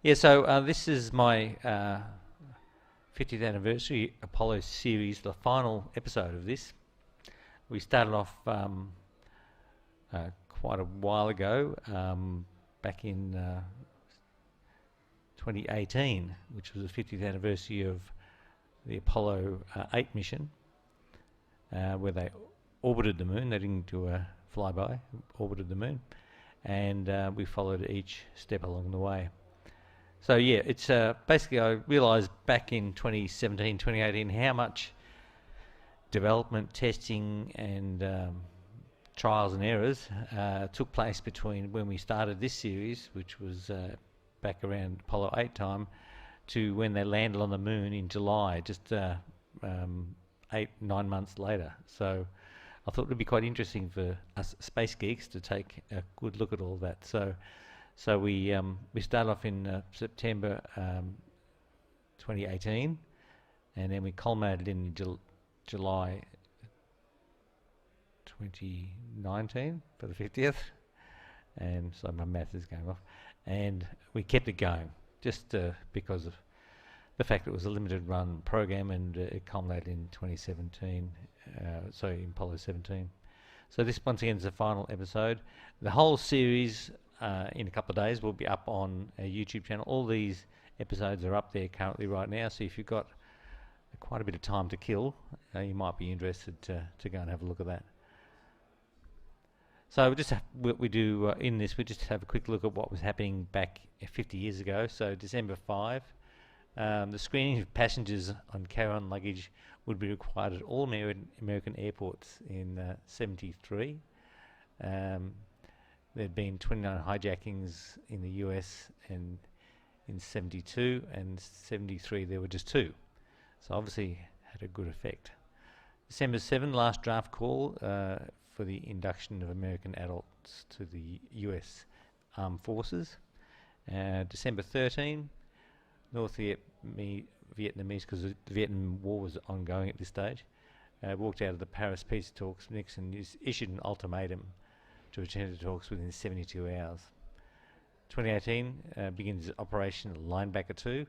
Yeah, so this is my 50th anniversary Apollo series, the final episode of this. We started off quite a while ago, back in 2018, which was the 50th anniversary of the Apollo 8 mission, where they orbited the moon. They didn't do a flyby, orbited the moon, and we followed each step along the way. So yeah, it's basically, I realised back in 2017, 2018 how much development, testing and trials and errors took place between when we started this series, which was back around Apollo 8 time, to when they landed on the moon in July, just 8-9 months later. So I thought it would be quite interesting for us space geeks to take a good look at all that. So we started off in September 2018, and then we culminated in July 2019 for the 50th. And so my math is going off. And we kept it going just because of the fact it was a limited run program, and it culminated in 2017, in Apollo 17. So this once again is the final episode. The whole series in a couple of days will be up on our YouTube channel. All these episodes are up there currently right now, so if you've got quite a bit of time to kill, you might be interested to go and have a look at that. So what we do in this, we just have a quick look at what was happening back 50 years ago. So December 5, the screening of passengers on carry-on luggage would be required at all American airports in 73. There'd been 29 hijackings in the US, and in 72 and 73 there were just 2. So obviously had a good effect. December 7, last draft call for the induction of American adults to the US Armed Forces. December 13, North Vietnamese, because the Vietnam War was ongoing at this stage, walked out of the Paris peace talks. Nixon issued an ultimatum to return to talks within 72 hours. 2018 begins Operation Linebacker 2,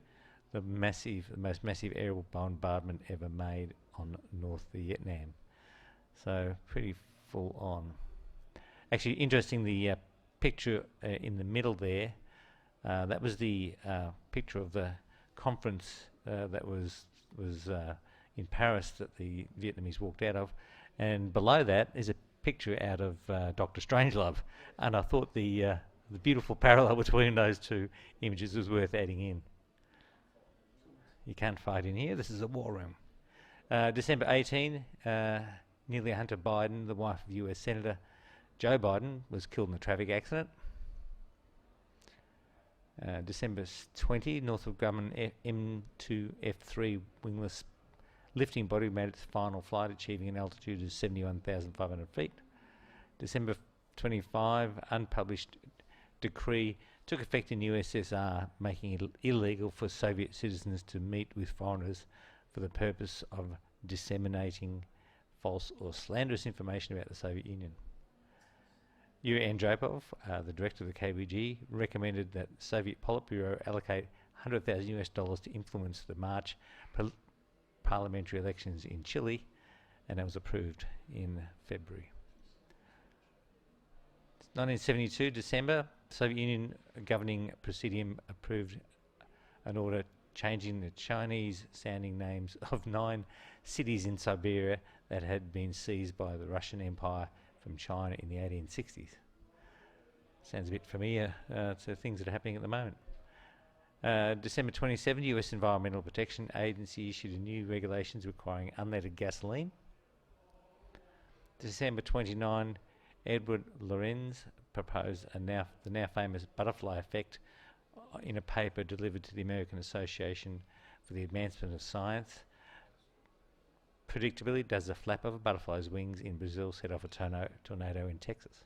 the most massive aerial bombardment ever made on North Vietnam. So pretty full on. Actually, interesting, the picture in the middle there, that was the picture of the conference that was in Paris that the Vietnamese walked out of, and below that is a picture out of Dr. Strangelove, and I thought the beautiful parallel between those two images was worth adding in. You can't fight in here, this is a war room. December 18, Neely Hunter Biden, the wife of US Senator Joe Biden, was killed in a traffic accident. December 20, Northrop Grumman M2F3 wingless lifting body made its final flight, achieving an altitude of 71,500 feet. December 25, unpublished decree took effect in USSR, making it illegal for Soviet citizens to meet with foreigners for the purpose of disseminating false or slanderous information about the Soviet Union. Yuri Andropov, the director of the KGB, recommended that Soviet Politburo allocate $100,000 to influence the March parliamentary elections in Chile, and that was approved in February. 1972, December, Soviet Union governing presidium approved an order changing the Chinese-sounding names of 9 cities in Siberia that had been seized by the Russian Empire from China in the 1860s. Sounds a bit familiar to things that are happening at the moment. December 27, US Environmental Protection Agency issued a new regulations requiring unleaded gasoline. December 29, Edward Lorenz proposed the now famous butterfly effect in a paper delivered to the American Association for the Advancement of Science. Predictably, does the flap of a butterfly's wings in Brazil set off a tornado in Texas?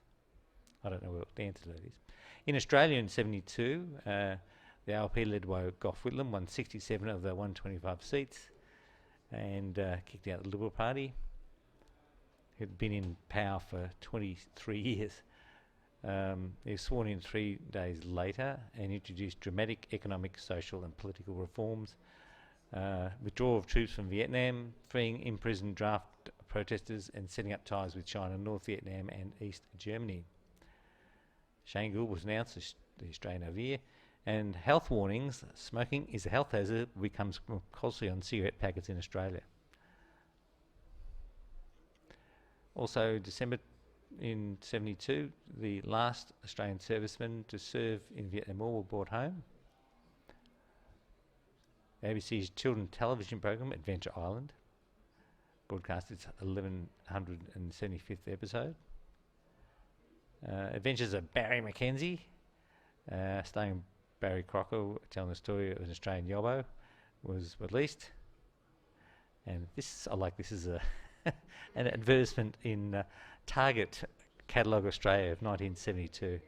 I don't know what the answer to that is. In Australia in 72, the ALP led by Gough Whitlam won 67 of the 125 seats and kicked out the Liberal Party. It had been in power for 23 years. He was sworn in 3 days later and introduced dramatic economic, social and political reforms, withdrawal of troops from Vietnam, freeing imprisoned draft protesters and setting up ties with China, North Vietnam and East Germany. Shane Gould was announced as the Australian of the Year, and health warnings: smoking is a health hazard, becomes compulsory on cigarette packets in Australia. Also, December in 72, the last Australian servicemen to serve in Vietnam War were brought home. ABC's children's television program, Adventure Island, broadcast its 1175th episode. Adventures of Barry Mackenzie, starring Barry Crocker, telling the story of an Australian yobbo, was released. And this, I like, this is a an advertisement in Target Catalogue Australia of 1972.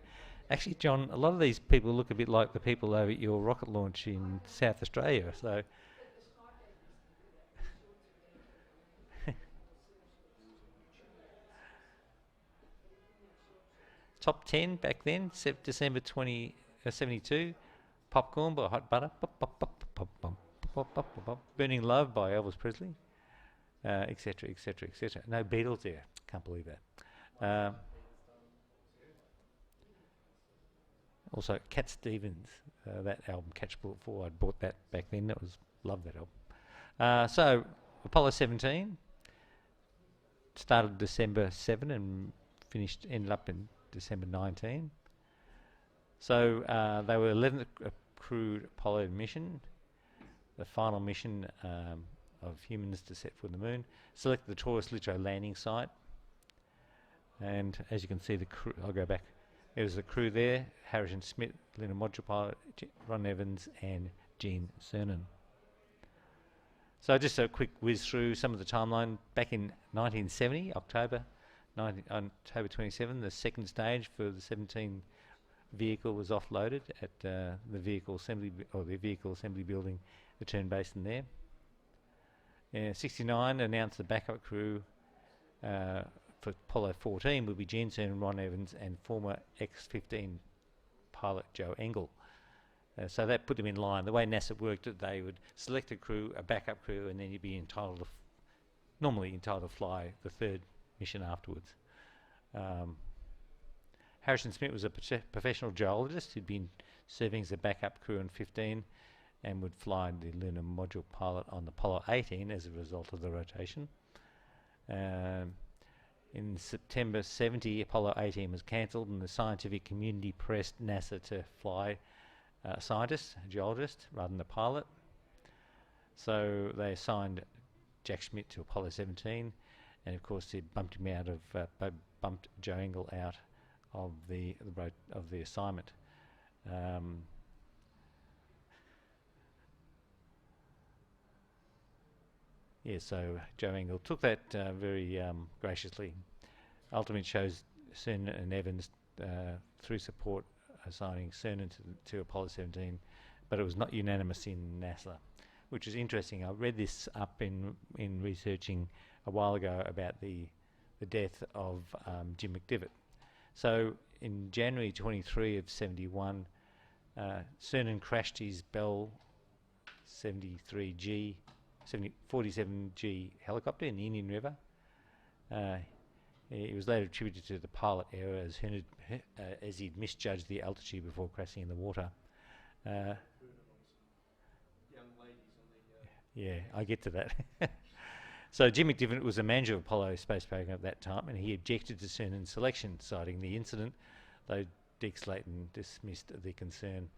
Actually, John, a lot of these people look a bit like the people over at your rocket launch in South Australia. So, top 10 back then, December 72. Popcorn by Hot Butter. Burning Love by Elvis Presley. Etc., etc., etc. No Beatles there. Can't believe that. Also, Cat Stevens, that album, Catch Bullet 4, I'd bought that back then. Love that album. So, Apollo 17 started December 7 and ended up in December 19. So, they were 11th crewed Apollo mission, the final mission of humans to set foot on the moon. Selected the Taurus Littrow landing site, and as you can see, the crew. I'll go back. There was the crew there: Harrison Smith, lunar module pilot Ron Evans, and Gene Cernan. So just a quick whiz through some of the timeline. Back in 1970, October 27, the second stage for the 17 vehicle was offloaded at the vehicle assembly building, the Turn Basin there. 69 announced the backup crew for Apollo 14 would be Gene Cernan, Ron Evans, and former X-15 pilot Joe Engle. So that put them in line. The way NASA worked it, they would select a crew, a backup crew, and then you'd be normally entitled to fly the third mission afterwards. Harrison Smith was a professional geologist who'd been serving as a backup crew in 15 and would fly the lunar module pilot on Apollo 18 as a result of the rotation. In September 70, Apollo 18 was cancelled, and the scientific community pressed NASA to fly a scientist, a geologist, rather than a pilot. So they assigned Jack Schmitt to Apollo 17, and of course they bumped Joe Engle out of the assignment. So Joe Engle took that very graciously. Ultimately chose Cernan and Evans through support, assigning Cernan to Apollo 17, but it was not unanimous in NASA, which is interesting. I read this up in researching a while ago about the death of Jim McDivitt. So in January 23 of 71, Cernan crashed his Bell 47G helicopter in the Indian River. It was later attributed to the pilot error as he'd misjudged the altitude before crashing in the water. Yeah, I get to that. So Jim McDivitt was the manager of Apollo space program at that time, and he objected to Cernan's selection, citing the incident, though Dick Slayton dismissed the concern.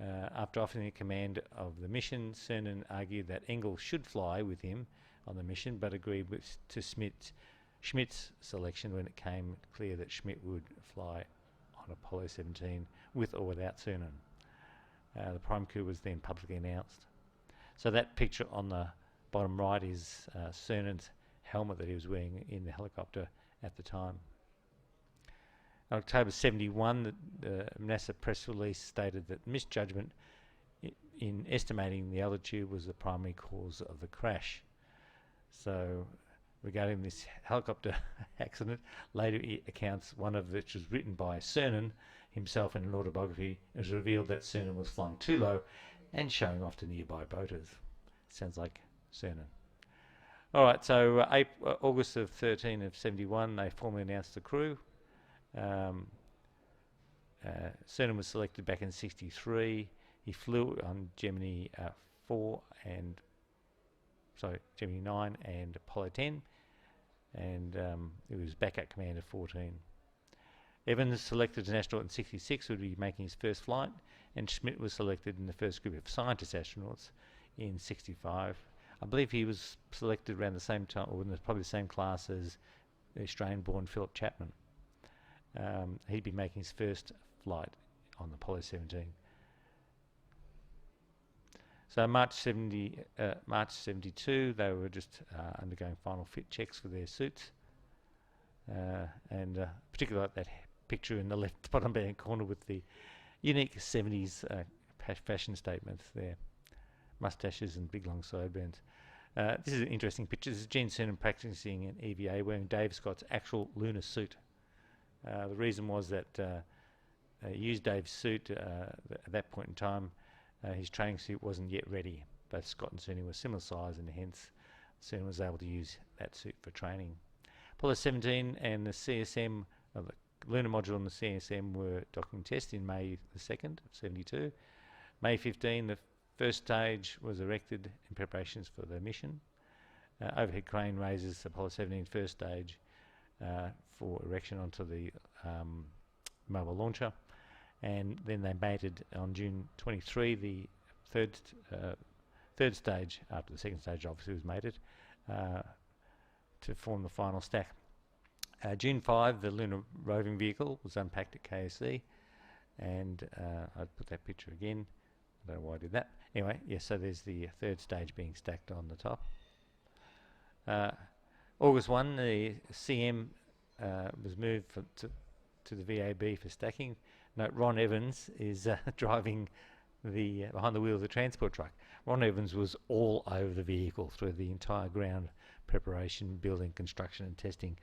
After offering the command of the mission, Cernan argued that Engle should fly with him on the mission, but agreed to Schmidt's selection when it came clear that Schmitt would fly on Apollo 17 with or without Cernan. The prime crew was then publicly announced. So that picture on the bottom right is Cernan's helmet that he was wearing in the helicopter at the time. In October 71, the NASA press release stated that misjudgment in estimating the altitude was the primary cause of the crash. So regarding this helicopter accident. Later accounts, one of which was written by Cernan himself in an autobiography, it was revealed that Cernan was flying too low and showing off to nearby boaters. Sounds like Cernan. All right, so August of 13 of 71, they formally announced the crew. Cernan was selected back in 63. He flew on Gemini 9 and Apollo 10, and he was back at command of 14. Evans, selected as an astronaut in 66, would be making his first flight, and Schmidt was selected in the first group of scientist astronauts in 65. I believe he was selected around the same time, or in probably the same class as the Australian-born Philip Chapman. He'd be making his first flight on Apollo 17. So March 72, they were just undergoing final fit checks for their suits, and particularly like that picture in the left bottom hand corner with the unique 70s fashion statements there, mustaches and big long sideburns. This is an interesting picture. This is Gene Cernan practicing an EVA wearing Dave Scott's actual lunar suit. The reason was that he used Dave's suit at that point in time. His training suit wasn't yet ready. Both Scott and Cernan were similar size, and hence Cernan was able to use that suit for training. Apollo 17 and the CSM, the lunar module and the CSM, were docking tests in May the 2nd of 72. May 15, the first stage was erected in preparations for the mission. Overhead crane raises Apollo 17 first stage for erection onto the mobile launcher, and then they mated on June 23, the third stage, after the second stage obviously was mated, to form the final stack. June 5, the lunar roving vehicle was unpacked at KSC, and I'd put that picture again. I don't know why I did that. Anyway, yes, so there's the third stage being stacked on the top. August 1, the CM was moved to the VAB for stacking. Note, Ron Evans is driving behind the wheel of the transport truck. Ron Evans was all over the vehicle through the entire ground preparation, building, construction and testing.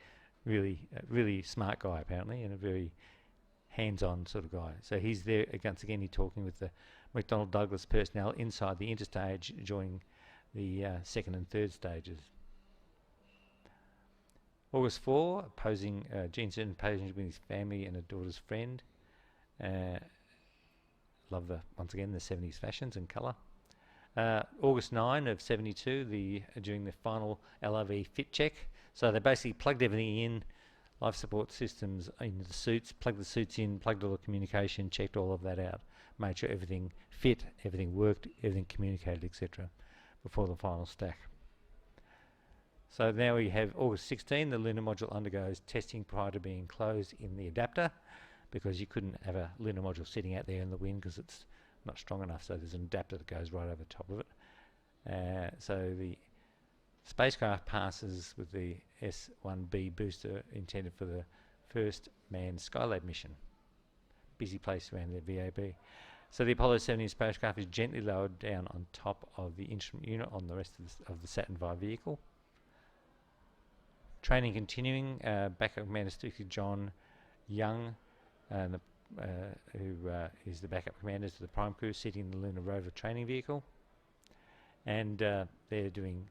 Really smart guy apparently, and a very hands-on sort of guy. So he's there, once again, he's talking with the McDonnell Douglas personnel inside the interstage during the second and third stages. August 4, Gene Cernan posing with his family and a daughter's friend. Love once again the 70s fashions and colour. August 9 of 72, during the final LRV fit check. So they basically plugged everything in, life support systems into the suits, plugged the suits in, plugged all the communication, checked all of that out, made sure everything fit, everything worked, everything communicated, etc. before the final stack. So now we have August 16, the lunar module undergoes testing prior to being closed in the adapter, because you couldn't have a lunar module sitting out there in the wind because it's not strong enough, so there's an adapter that goes right over the top of it. So the spacecraft passes with the S-1B booster intended for the first manned Skylab mission. Busy place around the VAB. So the Apollo 17 spacecraft is gently lowered down on top of the instrument unit on the rest of the Saturn V vehicle. Training continuing. Backup Commander John Young, who is the backup commander to the prime crew, sitting in the lunar rover training vehicle, and they're doing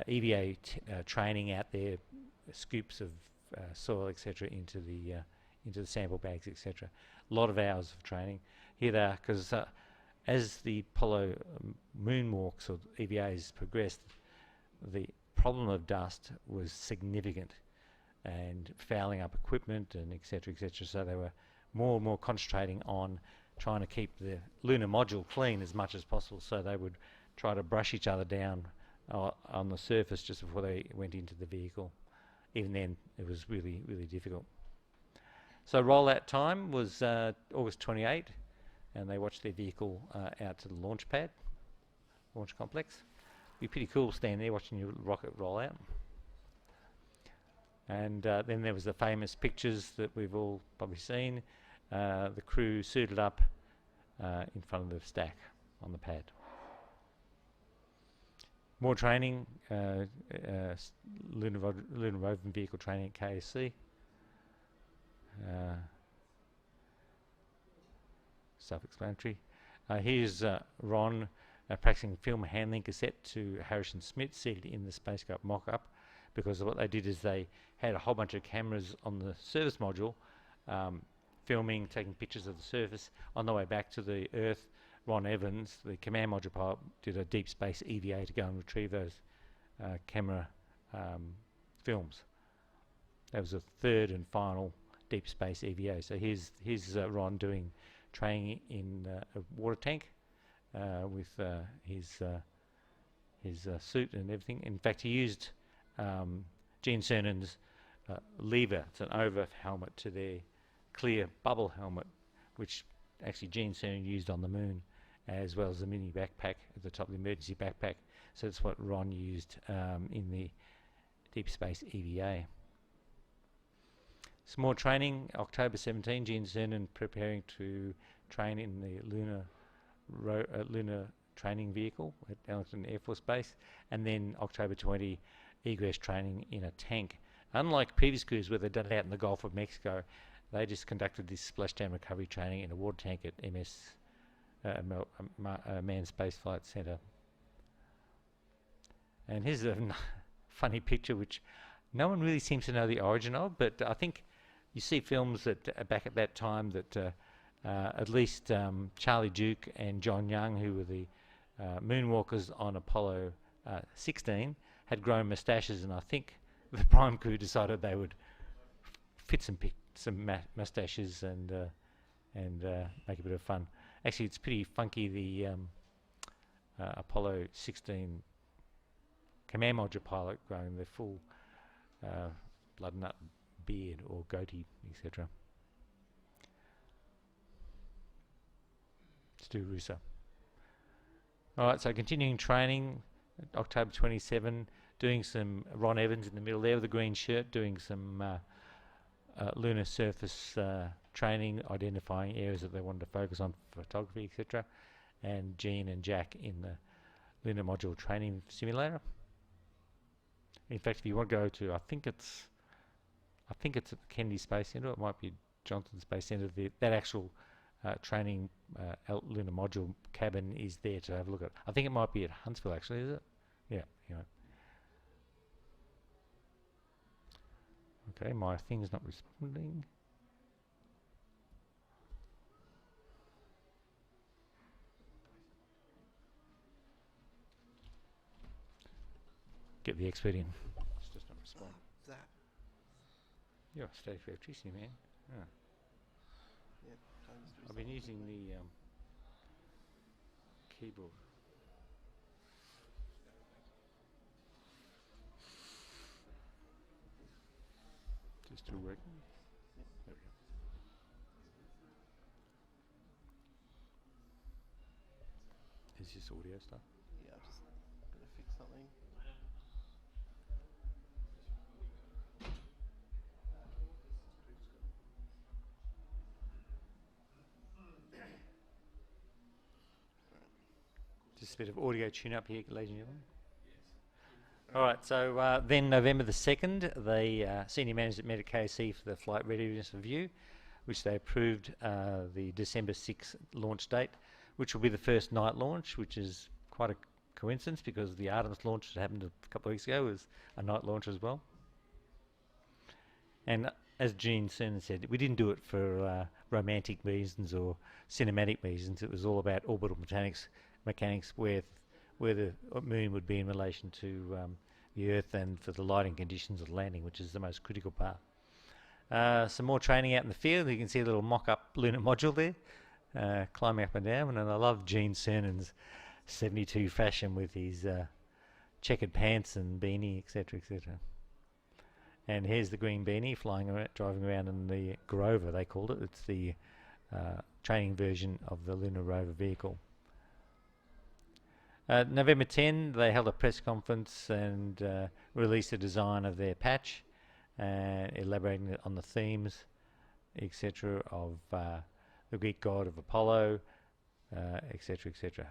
EVA training out there, scoops of soil, etc., into the sample bags, etc. A lot of hours of training. Here they are, because as the Apollo moonwalks or EVAs progressed, the problem of dust was significant and fouling up equipment and etc., etc. So they were more and more concentrating on trying to keep the lunar module clean as much as possible, so they would try to brush each other down on the surface just before they went into the vehicle. Even then, it was really difficult. So rollout time was August 28, and they watched their vehicle out to the launch pad, launch complex. Be pretty cool standing there watching your rocket roll out. And then there was the famous pictures that we've all probably seen, the crew suited up in front of the stack on the pad. More training, lunar roving vehicle training at KSC. Self-explanatory. Here's Ron practicing film handling cassette to Harrison Smith seated in the spacecraft mock-up, because what they did is they had a whole bunch of cameras on the service module, filming, taking pictures of the surface. On the way back to the Earth, Ron Evans, the command module pilot, did a deep space EVA to go and retrieve those camera films. That was the third and final deep space EVA. So here's Ron doing training in a water tank with his suit and everything. In fact, he used Gene Cernan's lever. It's an over helmet to their clear bubble helmet, which actually Gene Cernan used on the moon, as well as the mini backpack at the top of the emergency backpack. So that's what Ron used in the deep space EVA. Some more training. October 17, Gene Cernan preparing to train in the lunar training vehicle at Ellington Air Force Base, and then October 20, egress training in a tank. Unlike previous crews where they'd done it out in the Gulf of Mexico, they just conducted this splashdown recovery training in a water tank at Manned Space Flight Center. And here's a funny picture which no one really seems to know the origin of, but I think you see films that back at that time that at least Charlie Duke and John Young, who were the moonwalkers on Apollo 16, had grown moustaches, and I think the prime crew decided they would fit some moustaches and make a bit of fun. Actually, it's pretty funky. The Apollo 16 command module pilot growing the full blood nut beard or goatee, etc. Stu Russo. Alright, so continuing training, October 27, doing some Ron Evans in the middle there with the green shirt, doing some lunar surface training, identifying areas that they wanted to focus on for photography, etc. And Gene and Jack in the lunar module training simulator. In fact, if you want to go to, I think it's at the Kennedy Space Center, it might be Johnson Space Center, that actual training lunar module cabin is there to have a look at. I think it might be at Huntsville, actually, is it? Yeah, anyway. Okay, my thing's not responding. Get the expert in. It's just not responding. That. You're static for electricity, man. Oh. Yep, I've been using the keyboard. Just still working? Yep. There we go. Is this audio stuff? Yeah, I'm just gonna fix something. Just a bit of audio tune-up here, ladies and gentlemen. All right, so then November the 2nd, they senior management met at KSC for the flight readiness review, which they approved the December 6th launch date, which will be the first night launch, which is quite a coincidence because the Artemis launch that happened a couple of weeks ago was a night launch as well. And as Gene Cernan said, we didn't do it for romantic reasons or cinematic reasons. It was all about orbital mechanics where the moon would be in relation to the Earth and for the lighting conditions of landing, which is the most critical part. Some more training out in the field. You can see a little mock-up lunar module there, climbing up and down. And I love Gene Cernan's 72 fashion with his checkered pants and beanie, etc., etc. And here's the green beanie flying around, driving around in the Grover, they called it. It's the training version of the lunar rover vehicle. November 10, they held a press conference and released a design of their patch, elaborating on the themes, etc., of the Greek god of Apollo, etc., etc.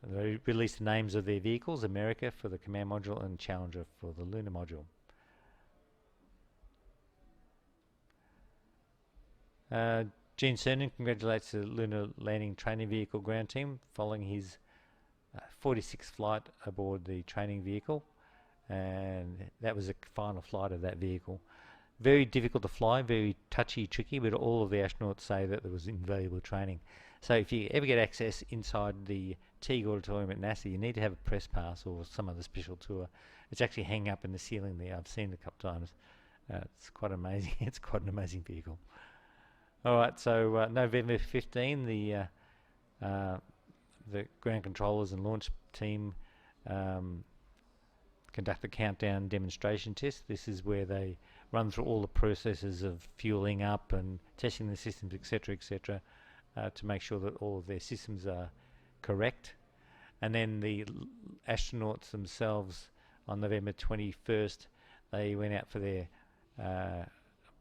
They released the names of their vehicles: America for the command module and Challenger for the lunar module. Gene Cernan congratulates the Lunar Landing Training Vehicle ground team following his 46th flight aboard the training vehicle, and that was the final flight of that vehicle. Very difficult to fly, very touchy, tricky, but all of the astronauts say that there was invaluable training. So if you ever get access inside the Teague Auditorium at NASA, you need to have a press pass or some other special tour. It's actually hanging up in the ceiling there. I've seen it a couple of times. It's quite amazing. It's quite an amazing vehicle. All right, so November 15, the ground controllers and launch team conduct a countdown demonstration test. This is where they run through all the processes of fueling up and testing the systems, etc., to make sure that all of their systems are correct. And then the astronauts themselves, on November 21st, they went out for their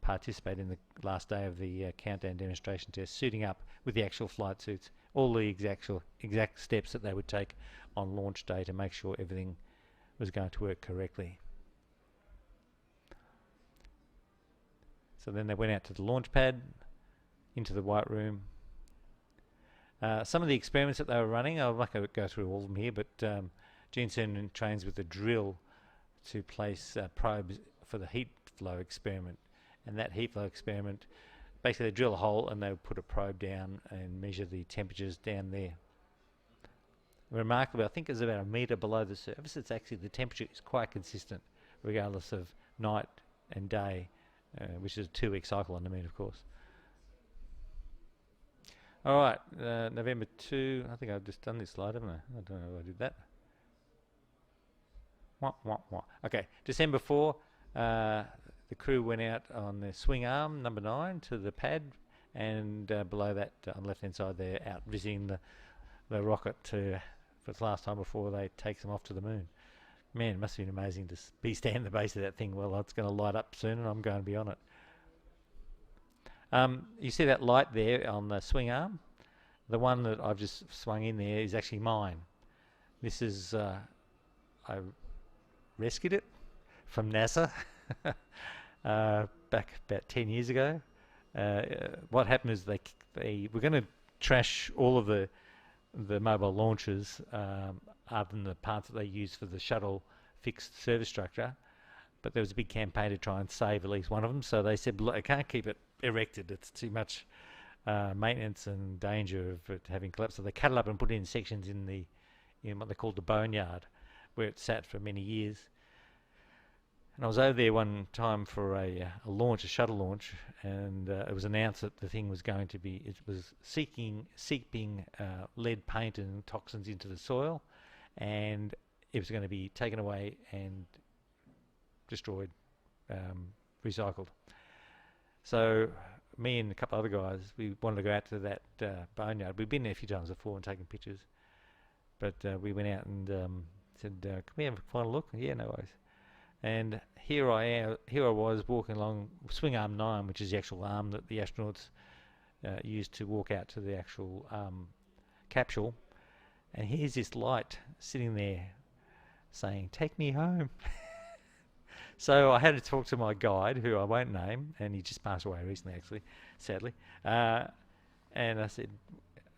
participate in the last day of the countdown demonstration test, suiting up with the actual flight suits, all the exact steps that they would take on launch day to make sure everything was going to work correctly. So then they went out to the launch pad, into the White Room. Some of the experiments that they were running, I'm not going to go through all of them here, but Gene Cernan trains with a drill to place probes for the heat flow experiment. And that heat flow experiment, basically they drill a hole and they would put a probe down and measure the temperatures down there. Remarkably, I think it's about a metre below the surface. It's actually, the temperature is quite consistent regardless of night and day, which is a 2-week cycle on the Moon, of course. All right, November 2, I think I've just done this slide, haven't I? I don't know if I did that. Okay, December 4, the crew went out on the swing arm, number 9, to the pad, and below that, on the left-hand side, they're out visiting the rocket for the last time before they take them off to the Moon. Man, it must have been amazing to be standing at the base of that thing. Well, it's going to light up soon, and I'm going to be on it. You see that light there on the swing arm? The one that I've just swung in there is actually mine. This is, I rescued it from NASA back about 10 years ago. What happened is they were going to trash all of the mobile launches other than the parts that they use for the shuttle fixed service structure, but there was a big campaign to try and save at least one of them, so they said, look, I can't keep it erected, it's too much maintenance and danger of it having collapsed, so they cut it up and put it in sections in what they called the boneyard, where it sat for many years. And I was over there one time for a shuttle launch, and it was announced that the thing was going to be, it was seeping lead paint and toxins into the soil, and it was going to be taken away and destroyed, recycled. So me and a couple other guys, we wanted to go out to that boneyard. We'd been there a few times before and taken pictures, but we went out and said, can we have a final look? Yeah, no worries. And here I was walking along swing arm 9, which is the actual arm that the astronauts used to walk out to the actual capsule. And here's this light sitting there saying, take me home. So I had to talk to my guide, who I won't name, and he just passed away recently, actually, sadly. And I said,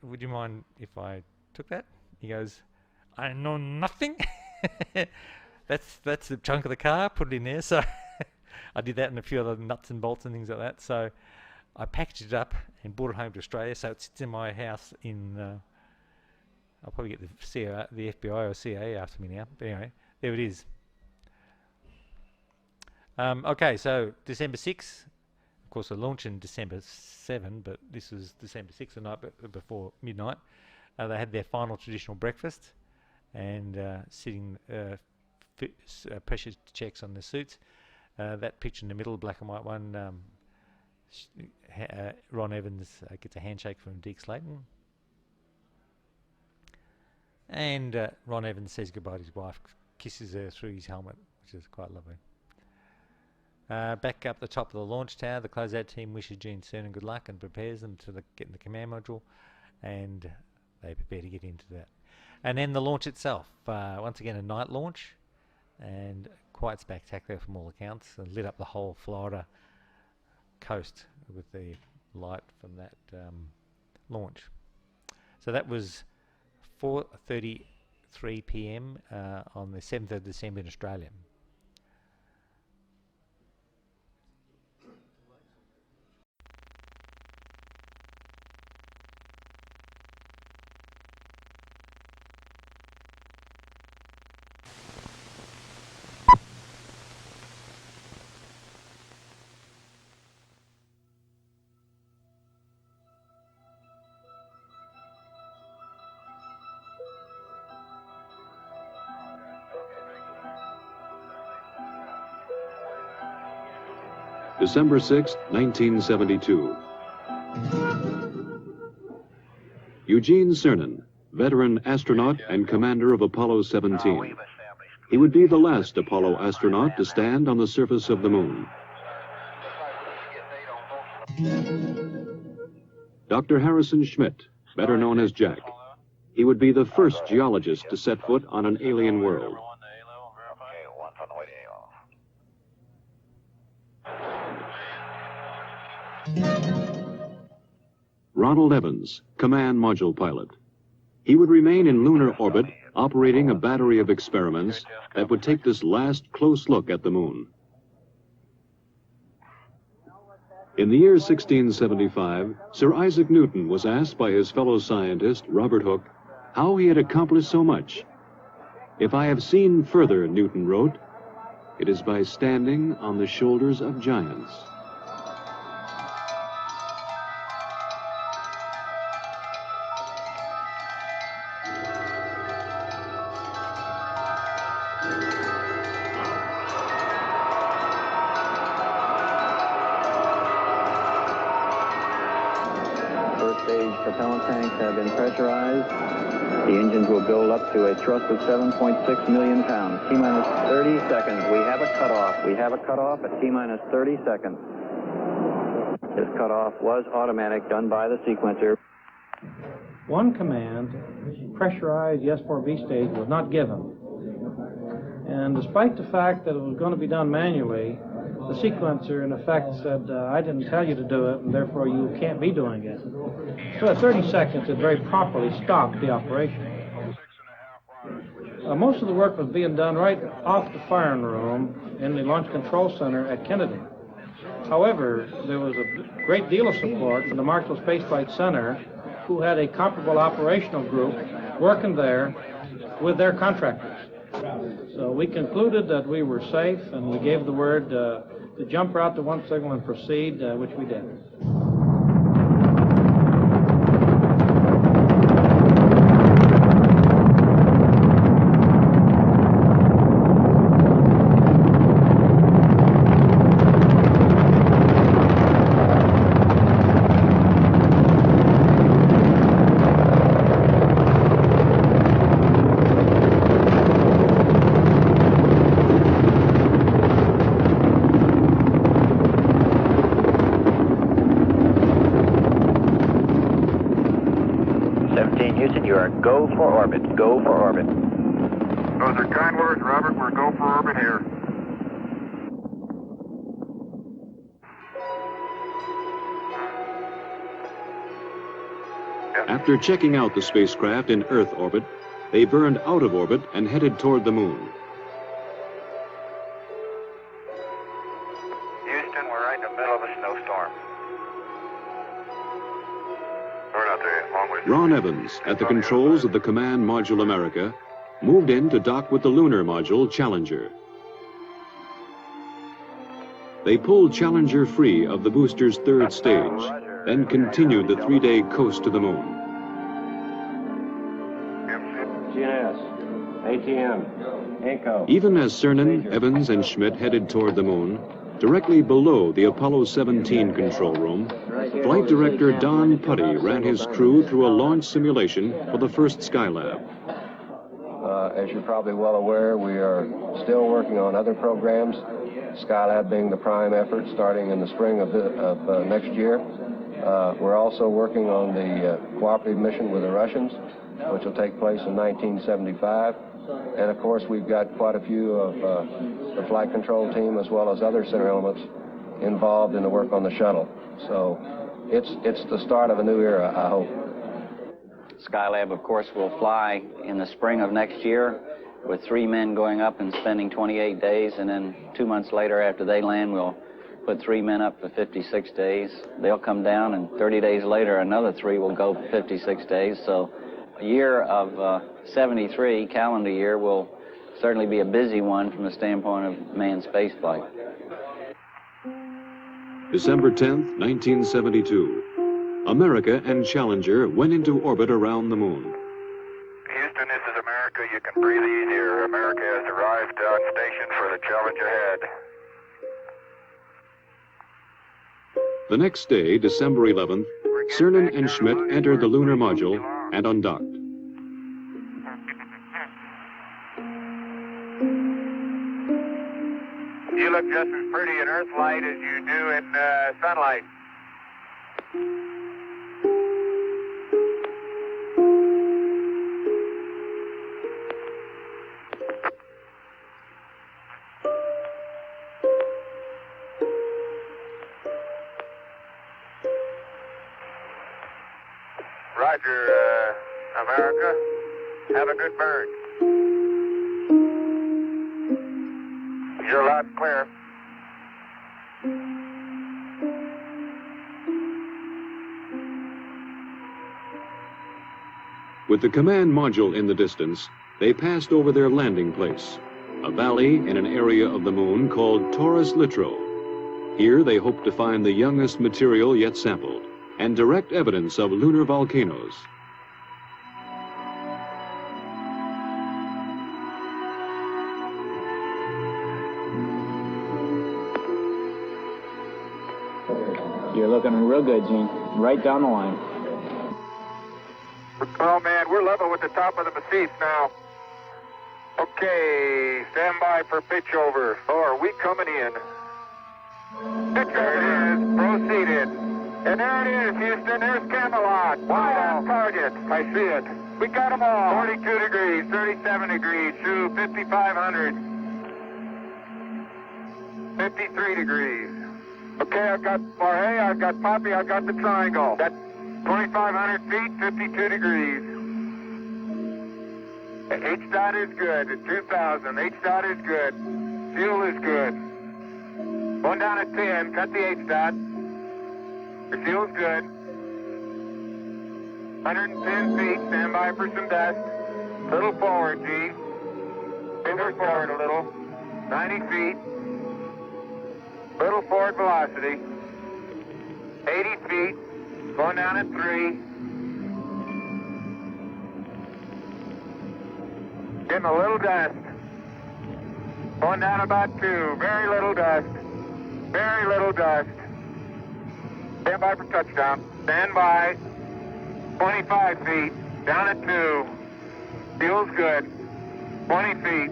would you mind if I took that? He goes, I know nothing. That's the trunk of the car, put it in there. So I did that and a few other nuts and bolts and things like that. So I packaged it up and brought it home to Australia. So it sits in my house in, I'll probably get the FBI or CIA after me now. But anyway, there it is. Okay, so December 6, of course, the launch in December 7, but this was December 6, the night before midnight. They had their final traditional breakfast and sitting pressure checks on the suits. That picture in the middle, black and white one, Ron Evans gets a handshake from Deke Slayton. And Ron Evans says goodbye to his wife, kisses her through his helmet, which is quite lovely. Back up the top of the launch tower, the closeout team wishes Gene Cernan good luck and prepares them to get in the command module. And they prepare to get into that. And then the launch itself, once again a night launch, and quite spectacular from all accounts. It lit up the whole Florida coast with the light from that launch. So that was 4:33 p.m. On the 7th of December in Australia. December 6, 1972. Eugene Cernan, veteran astronaut and commander of Apollo 17. He would be the last Apollo astronaut to stand on the surface of the moon. Dr. Harrison Schmitt, better known as Jack. He would be the first geologist to set foot on an alien world. Ronald Evans, command module pilot. He would remain in lunar orbit, operating a battery of experiments that would take this last close look at the moon. In the year 1675, Sir Isaac Newton was asked by his fellow scientist, Robert Hooke, how he had accomplished so much. "If I have seen further," Newton wrote, "it is by standing on the shoulders of giants." First-stage propellant tanks have been pressurized. The engines will build up to a thrust of 7.6 million pounds. T-minus 30 seconds. We have a cutoff. We have a cutoff at T-minus 30 seconds. This cutoff was automatic, done by the sequencer. One command, pressurized S4B stage, was not given. And despite the fact that it was going to be done manually, the sequencer, in effect, said, I didn't tell you to do it, and therefore you can't be doing it. So at 30 seconds, it very properly stopped the operation. Most of the work was being done right off the firing room in the Launch Control Center at Kennedy. However, there was a great deal of support from the Marshall Space Flight Center, who had a comparable operational group working there with their contractors. So we concluded that we were safe, and we gave the word to jump route to one signal and proceed, which we did. Go for orbit. Go for orbit. Those are kind words, Robert. We're go for orbit here. After checking out the spacecraft in Earth orbit, they burned out of orbit and headed toward the moon. Houston, we're right in the middle of a snowstorm. We're not there long way. Ron Evans, at the controls of the Command Module America, moved in to dock with the lunar module Challenger. They pulled Challenger free of the booster's third stage, then continued the 3-day coast to the moon. GNS, ATM, ECHO. Even as Cernan, Evans, and Schmitt headed toward the moon, directly below the Apollo 17 control room, Flight Director Don Putty ran his crew through a launch simulation for the first Skylab. As you're probably well aware, we are still working on other programs, Skylab being the prime effort starting in the spring of next year. We're also working on the cooperative mission with the Russians, which will take place in 1975. And of course, we've got quite a few of the flight control team as well as other center elements involved in the work on the shuttle. So it's the start of a new era, I hope. Skylab, of course, will fly in the spring of next year with 3 men going up and spending 28 days, and then 2 months later after they land, we'll put 3 men up for 56 days. They'll come down, and 30 days later, another 3 will go for 56 days. So a year of 73, calendar year, will certainly be a busy one from the standpoint of manned spaceflight. December 10th, 1972. America and Challenger went into orbit around the moon. Houston, this is America. You can breathe easier. America has arrived on station for the challenge ahead. The next day, December 11th, Cernan and Schmidt entered the lunar module and undocked. You look just as pretty in Earth light as you do in sunlight. Roger, America. Have a good burn. You're loud and clear. With the command module in the distance, they passed over their landing place, a valley in an area of the moon called Taurus Littrow. Here they hoped to find the youngest material yet sampled and direct evidence of lunar volcanoes. You're looking real good, Gene. Right down the line. Oh, man, we're level with the top of the massif now. Okay, stand by for pitch over. Oh, are we coming in? Pitch there it is. Proceeded. And there it is, Houston. There's Camelot. Wide on target. I see it. We got them all. 42 degrees, 37 degrees, to 5,500. 53 degrees. Okay, I've got Jorge, I've got Poppy, I've got the triangle. That's 2,500 feet, 52 degrees. H-dot is good at 2,000. H-dot is good. Fuel is good. Going down at 10, cut the H-dot. The fuel's good. 110 feet, stand by for some dust. Little forward, G. Finger forward a little. 90 feet. Little forward velocity. 80 feet. Going down at 3. Getting a little dust. Going down about 2. Very little dust. Very little dust. Stand by for touchdown. Stand by. 25 feet. Down at 2. Fuel's good. 20 feet.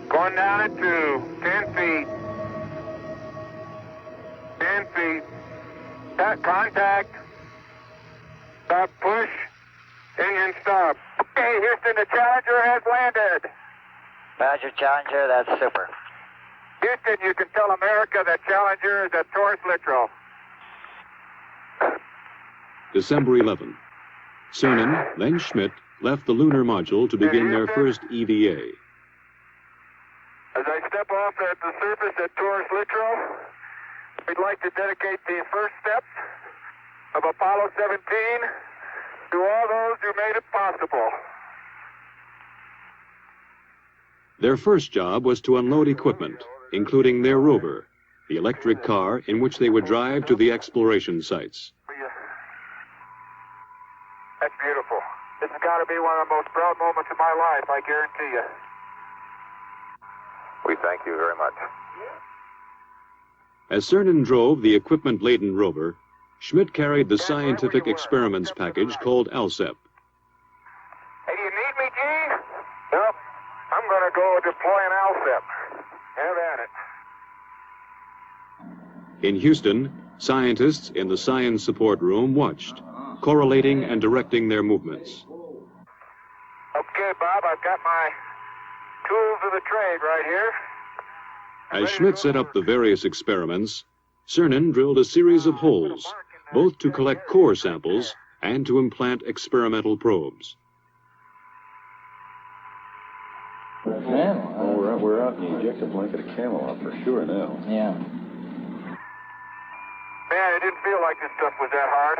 Going down at 2. 10 feet. 10 feet. Contact. Stop push. Engine stop. Okay, Houston, the Challenger has landed. Roger, Challenger, that's super. Houston, you can tell America that Challenger is at Taurus Littrow. December 11th. Cernan, then Schmidt, left the lunar module to begin their first EVA. As I step off at the surface at Taurus Littrow, we'd like to dedicate the first steps of Apollo 17 to all those who made it possible. Their first job was to unload equipment, including their rover, the electric car in which they would drive to the exploration sites. That's beautiful. This has got to be one of the most proud moments of my life, I guarantee you. We thank you very much. As Cernan drove the equipment-laden rover, Schmidt carried the scientific experiments package called ALSEP. Hey, do you need me, Gene? Nope. I'm going to go deploy an ALSEP. Have at it. In Houston, scientists in the science support room watched correlating and directing their movements. Okay, Bob, I've got my tools of the trade right here. As Schmidt set up the various experiments, Cernan drilled a series of holes, both to collect core samples and to implant experimental probes. Well, we're out in the ejector blanket of Camelot for sure now. Yeah. Man, it didn't feel like this stuff was that hard.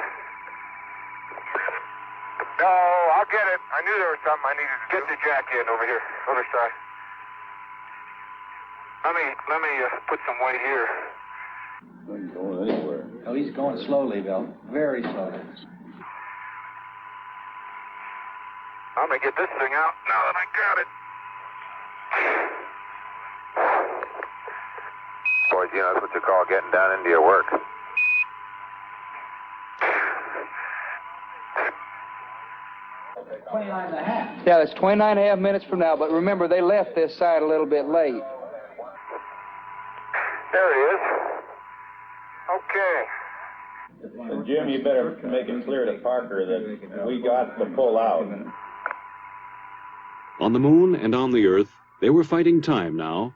No, I'll get it. I knew there was something I needed to get the jack in over here, other side. Let me put some weight here. Not going anywhere. Oh, he's going slowly, Bill. Very slowly. I'm gonna get this thing out now that I got it. Boys, you know, that's what you call getting down into your work. Yeah, that's 29 and a half minutes from now, but remember, they left this side a little bit late. There it is. Okay. And Jim, you better make it clear to Parker that we got to pull out. On the moon and on the Earth, they were fighting time now.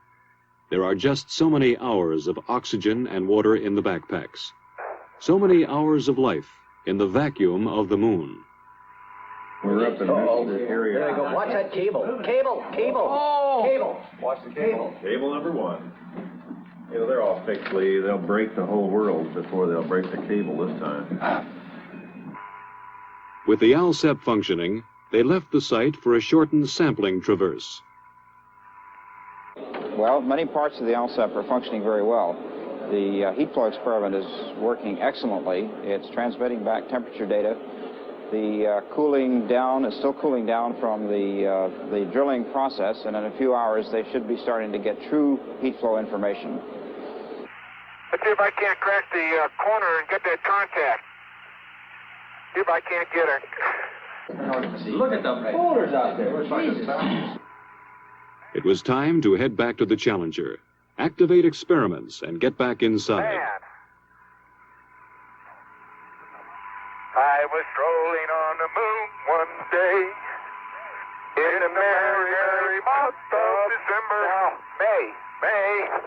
There are just so many hours of oxygen and water in the backpacks. So many hours of life in the vacuum of the moon. We're up in this area. There you go. Watch that cable. Cable. Oh! Cable. Watch the cable. Cable number one. You know, they're all fixed, Lee. They'll break the whole world before they'll break the cable this time. With the ALSEP functioning, they left the site for a shortened sampling traverse. Well, many parts of the ALSEP are functioning very well. The heat flow experiment is working excellently. It's transmitting back temperature data. The cooling down is still cooling down from the drilling process, and in a few hours they should be starting to get true heat flow information. Let's see if I can't crack the corner and get that contact. See if I can't get her. Look at the boulders out there. Jesus. It was time to head back to the Challenger, activate experiments, and get back inside. Man. I was strolling on the moon one day in the merry, merry month of December. No,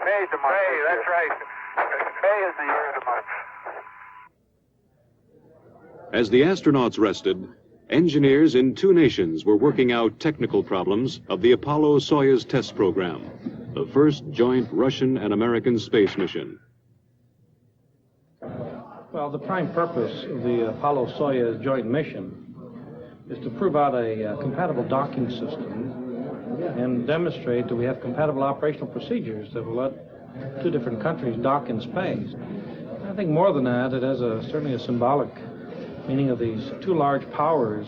May's the month. May, that's right. May is the year of the month. As the astronauts rested, engineers in two nations were working out technical problems of the Apollo-Soyuz test program, the first joint Russian and American space mission. Well, the prime purpose of the Apollo-Soyuz joint mission is to prove out a compatible docking system and demonstrate that we have compatible operational procedures that will let two different countries dock in space. I think more than that, it has certainly a symbolic meaning of these two large powers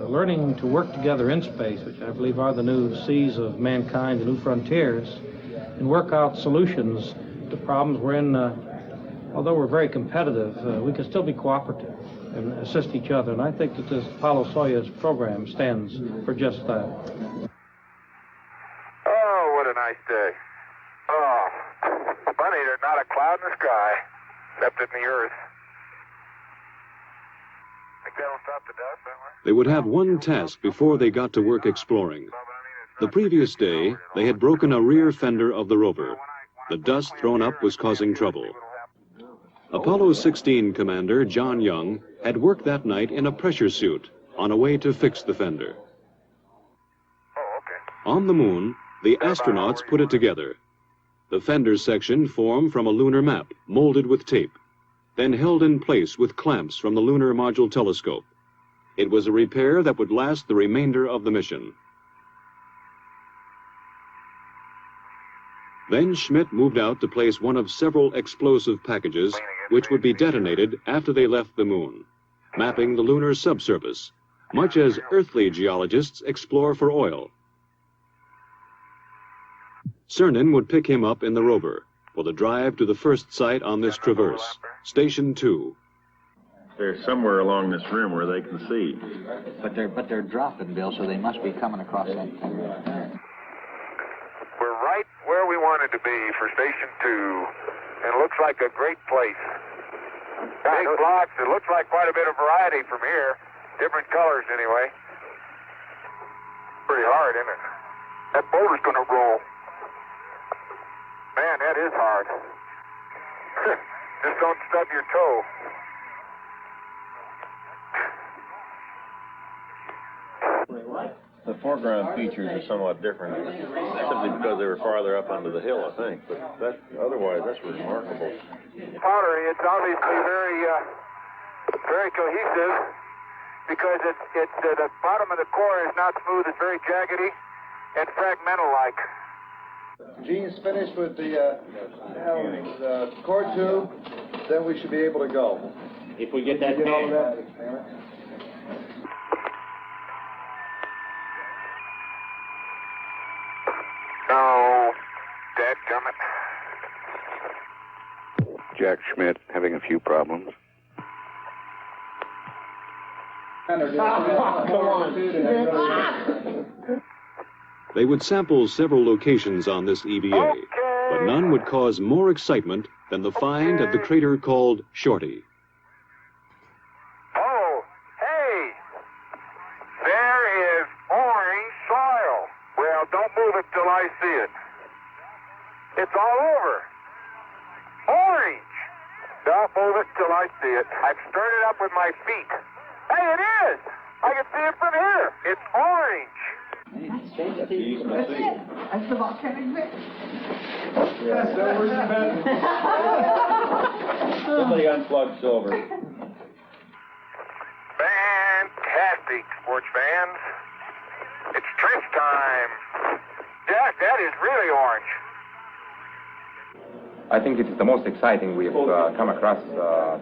learning to work together in space, which I believe are the new seas of mankind, the new frontiers, and work out solutions to problems wherein, although we're very competitive, we can still be cooperative and assist each other. And I think that this Apollo-Soyuz program stands for just that. Oh, what a nice day. Oh, funny, there's not a cloud in the sky, except in the earth. Think that'll stop the dust, that way? They would have one task before they got to work exploring. The previous day, they had broken a rear fender of the rover. The dust thrown up was causing trouble. Apollo 16 commander John Young had worked that night in a pressure suit on a way to fix the fender. Oh, okay. On the moon, the astronauts put it together. The fender section formed from a lunar map, molded with tape, then held in place with clamps from the Lunar Module Telescope. It was a repair that would last the remainder of the mission. Then Schmidt moved out to place one of several explosive packages which would be detonated after they left the moon, mapping the lunar subsurface, much as earthly geologists explore for oil. Cernan would pick him up in the rover for the drive to the first site on this traverse, Station 2. They're somewhere along this rim where they can see. But they're dropping, Bill, so they must be coming across that thing. We're right where we wanted to be for Station 2. It looks like a great place. Big blocks. It looks like quite a bit of variety from here. Different colors, anyway. Pretty hard, isn't it? That boulder's going to roll. Man, that is hard. Just don't stub your toe. The foreground features are somewhat different, simply because they were farther up onto the hill, I think. But otherwise, that's remarkable. Pottery, it's obviously very cohesive because it's the bottom of the core is not smooth. It's very jaggedy and fragmental-like. Gene's finished with the core tube, then we should be able to go. If we get that all of that. Oh, dadgummit. Jack Schmidt having a few problems. They would sample several locations on this EVA, but none would cause more excitement than the find at the crater called Shorty. Oh, hey! There is orange soil. Well, don't move it till I see it. It's all over. Orange! Don't move it till I see it. I've stirred it up with my feet. Hey, it is! I can see it from here. It's orange. That's the volcanic mix. Somebody unplugged silver. Fantastic, sports fans. It's trench time. Jack, that is really orange. I think it is the most exciting we have come across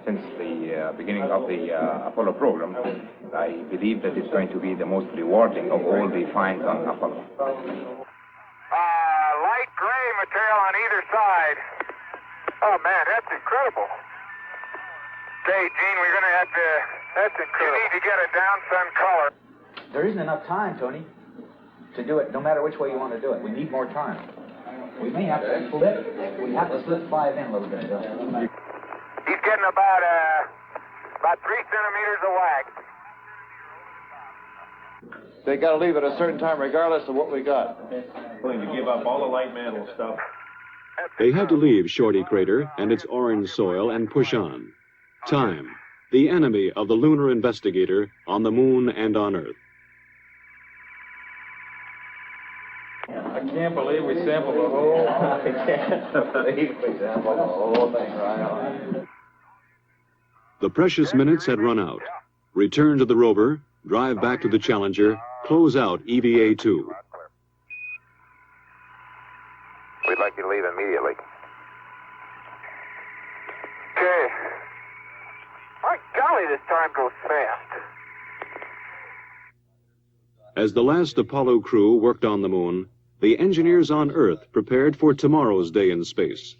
since the beginning of the Apollo program. I believe that it's going to be the most rewarding of all the finds on Apollo. Light gray material on either side. Oh, man, that's incredible. Say, Gene, we're going to have to... That's incredible. You need to get a down-sun color. There isn't enough time, Tony, to do it no matter which way you want to do it. We need more time. We may have to slip. We have to slip 5 in a little bit. He's getting about 3 centimeters of whack. They got to leave at a certain time regardless of what we got. Willing to give up all the light mantle stuff. They had to leave Shorty Crater and its orange soil and push on. Time, the enemy of the lunar investigator on the moon and on Earth. I can't believe we sampled the whole... I can't believe we sampled the whole thing right on. The precious minutes had run out. Return to the rover, drive back to the Challenger, close out EVA-2. We'd like you to leave immediately. Okay. My golly, this time goes fast. As the last Apollo crew worked on the moon, the engineers on Earth prepared for tomorrow's day in space.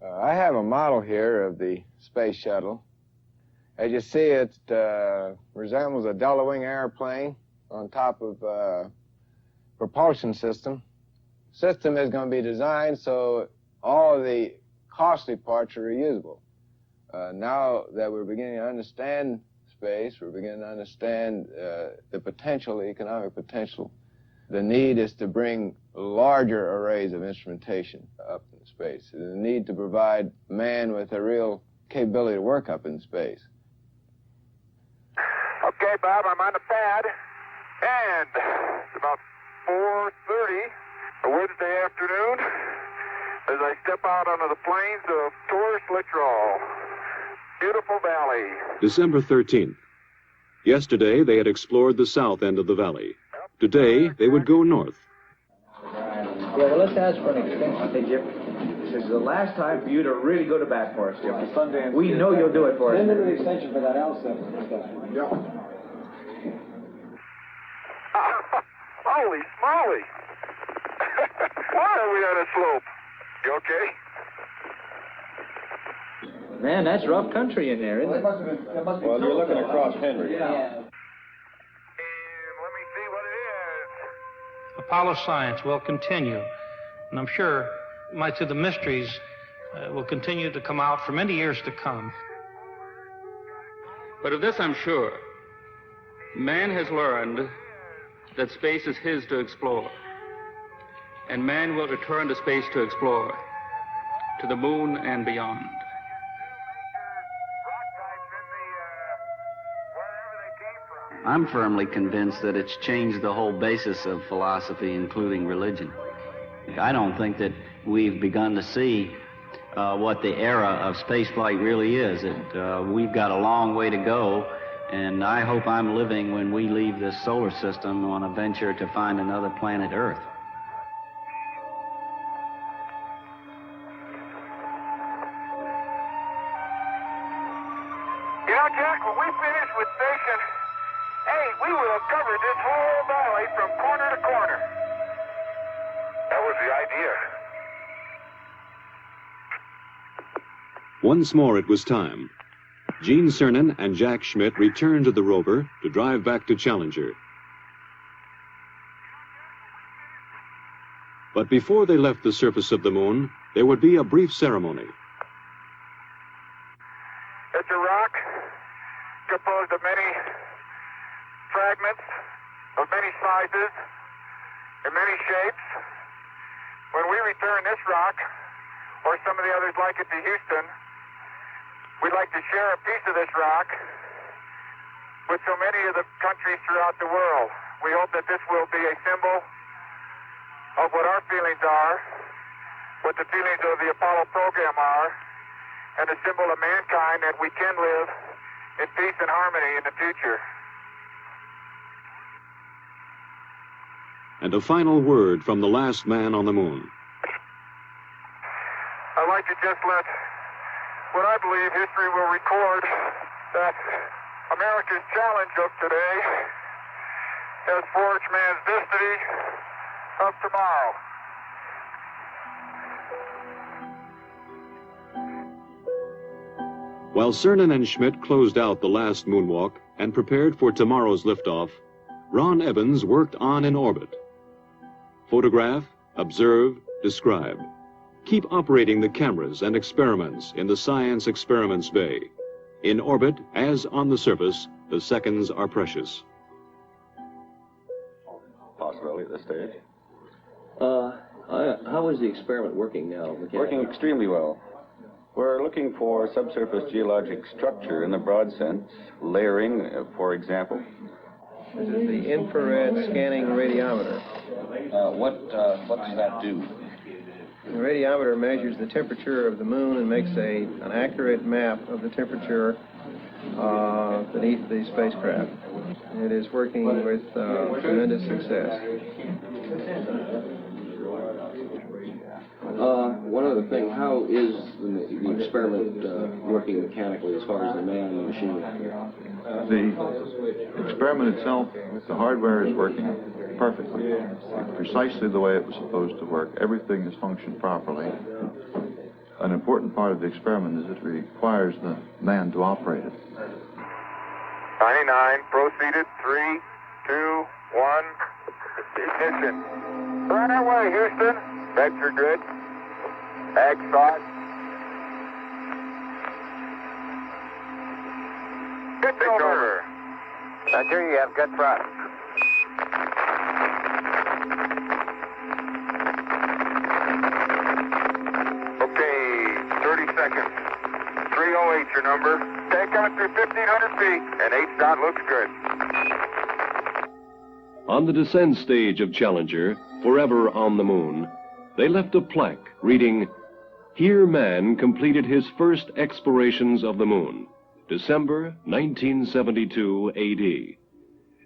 I have a model here of the space shuttle. As you see, it resembles a delta-wing airplane on top of a propulsion system. System is going to be designed so all of the costly parts are reusable. Now that we're beginning to understand space, we're beginning to understand the potential, the economic potential. The need is to bring larger arrays of instrumentation up in space. The need to provide man with a real capability to work up in space. Okay, Bob, I'm on the pad, and it's about 4:30, a Wednesday afternoon, as I step out onto the plains of Torres Littoral. Beautiful valley. December 13th. Yesterday, they had explored the south end of the valley. Today, they would go north. Yeah, well, let's ask for an extension. Hey, Jim, this is the last time for you to really go to bat for us, Jim. We know you'll do it for us. Send in an extension for that L7. Yeah. Holy smoly! Why are we on a slope? You okay? Man, that's rough country in there, isn't it? Well, you're looking across Henry. Yeah. Apollo science will continue, and I'm sure much of the mysteries will continue to come out for many years to come. But of this I'm sure. Man has learned that space is his to explore. And man will return to space to explore, to the moon and beyond. I'm firmly convinced that it's changed the whole basis of philosophy, including religion. I don't think that we've begun to see what the era of spaceflight really is. We've got a long way to go, and I hope I'm living when we leave this solar system on a venture to find another planet Earth. You know, Jack, when we finish with station 8, we will have covered this whole valley from corner to corner. That was the idea. Once more it was time. Gene Cernan and Jack Schmitt returned to the rover to drive back to Challenger. But before they left the surface of the moon, there would be a brief ceremony. It's a rock composed of many fragments of many sizes and many shapes. When we return this rock, or some of the others like it, to Houston, we'd like to share a piece of this rock with so many of the countries throughout the world. We hope that this will be a symbol of what our feelings are, what the feelings of the Apollo program are, and a symbol of mankind that we can live in peace and harmony in the future. And a final word from the last man on the moon. I'd like to just let what I believe history will record, that America's challenge of today has forged man's destiny of tomorrow. While Cernan and Schmitt closed out the last moonwalk and prepared for tomorrow's liftoff, Ron Evans worked on in orbit. Photograph, observe, describe. Keep operating the cameras and experiments in the Science Experiments Bay. In orbit, as on the surface, the seconds are precious. Possibility at this stage. How is the experiment working now? Working extremely well. We're looking for subsurface geologic structure in the broad sense, layering, for example. This is the infrared scanning radiometer. What does that do? The radiometer measures the temperature of the moon and makes an accurate map of the temperature beneath the spacecraft. It is working with tremendous success. One other thing, how is the experiment working mechanically as far as the man and the machine? The experiment itself, the hardware is working perfectly, precisely the way it was supposed to work. Everything has functioned properly. An important part of the experiment is it requires the man to operate it. 99, proceeded, 3, 2, 1, ignition. Right away, Houston. Bets are good. Ag thought. Good over. Roger, you have good thrust. Okay, 30 seconds. 308 your number. Tank coming through 1,500 feet, and H-dot looks good. On the descent stage of Challenger, forever on the moon, they left a plaque reading, "Here man completed his first explorations of the moon, December 1972 AD.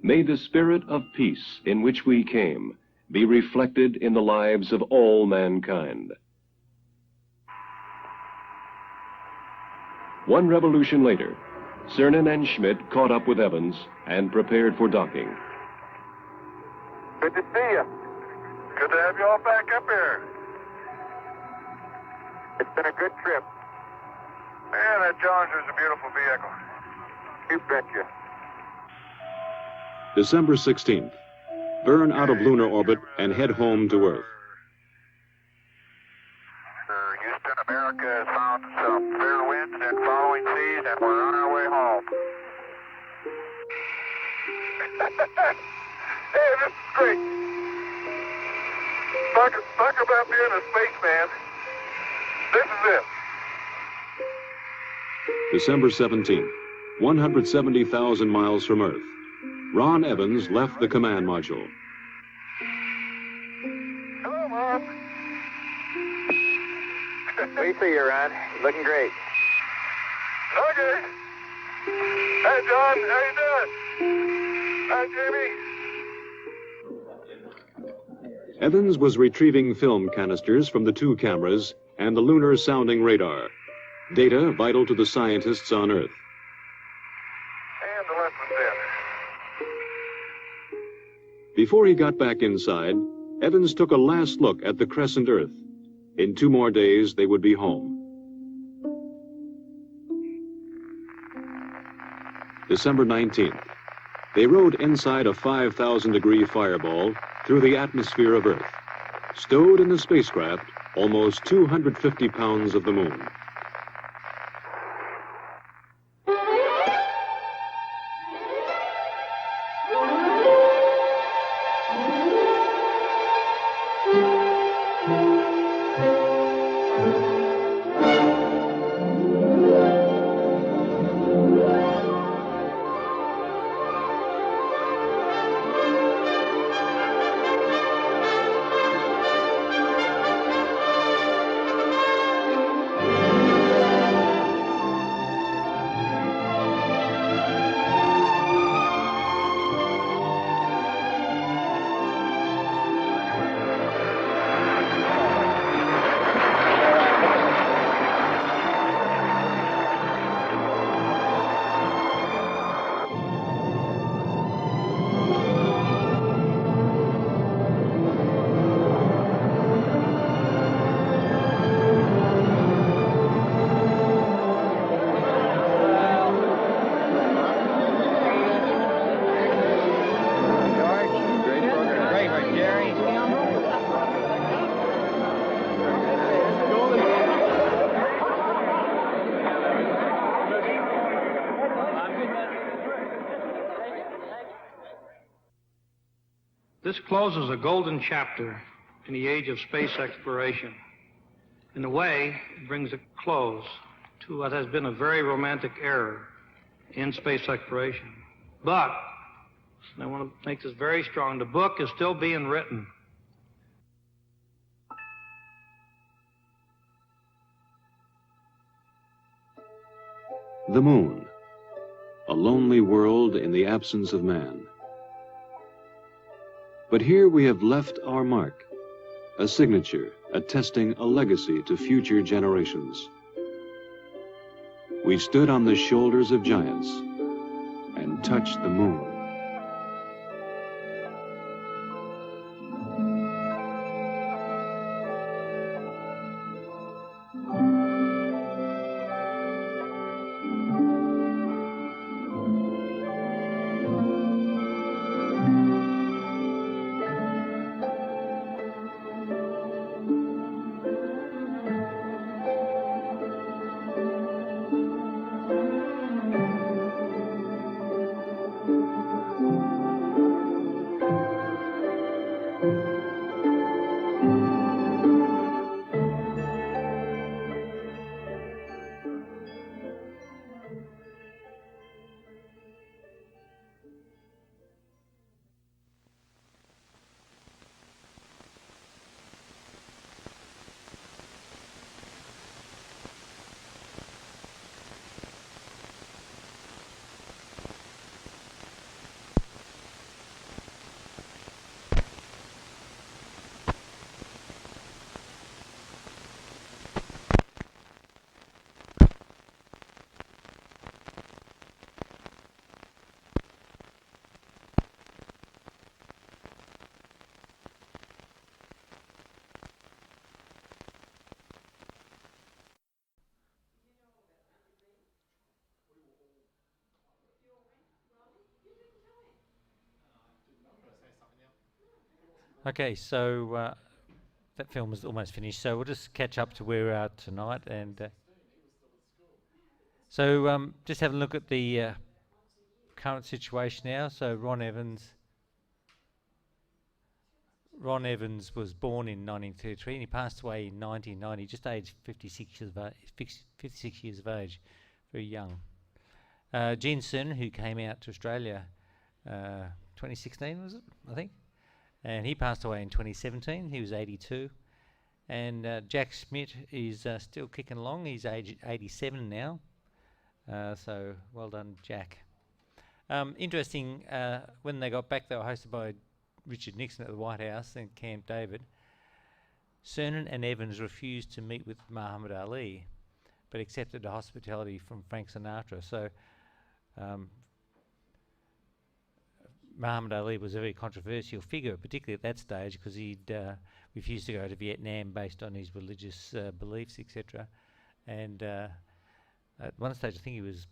May the spirit of peace in which we came be reflected in the lives of all mankind." One revolution later, Cernan and Schmitt caught up with Evans and prepared for docking. Good to see you. Good to have you all back up here. It's been a good trip. Man, that Challenger's a beautiful vehicle. You betcha. December 16th. Burn out of lunar orbit and head home to Earth. Houston, America has found some fair winds and following seas, and we're on our way home. Hey, this is great. Talk about being a spaceman. This is it. December 17th, 170,000 miles from Earth. Ron Evans left the command module. Hello, Mom. We see you, Ron. Looking great. Okay. Hey, John. How you doing? Hi, Jamie. Evans was retrieving film canisters from the two cameras and the lunar sounding radar. Data vital to the scientists on Earth. And the lessons in. Before he got back inside, Evans took a last look at the crescent Earth. In 2 more days, they would be home. December 19th. They rode inside a 5,000-degree fireball through the atmosphere of Earth. Stowed in the spacecraft, almost 250 pounds of the moon. This closes a golden chapter in the age of space exploration. In a way, it brings a close to what has been a very romantic era in space exploration. But, and I want to make this very strong, the book is still being written. The moon. A lonely world in the absence of man. But here we have left our mark, a signature attesting a legacy to future generations. We stood on the shoulders of giants and touched the moon. Okay, so that film is almost finished, so we'll just catch up to where we're at tonight. And so just having a look at the current situation now. So Ron Evans was born in 1933 and he passed away in 1990, just aged 56 years of age, very young. Gene Cernan, who came out to Australia 2016, was it, I think? And he passed away in 2017, he was 82. And Jack Schmidt is still kicking along, he's age 87 now. So well done, Jack. Interesting, when they got back, they were hosted by Richard Nixon at the White House and Camp David. Cernan and Evans refused to meet with Muhammad Ali, but accepted the hospitality from Frank Sinatra. So Muhammad Ali was a very controversial figure, particularly at that stage, because he'd refused to go to Vietnam based on his religious beliefs, etc. And at one stage, I think he was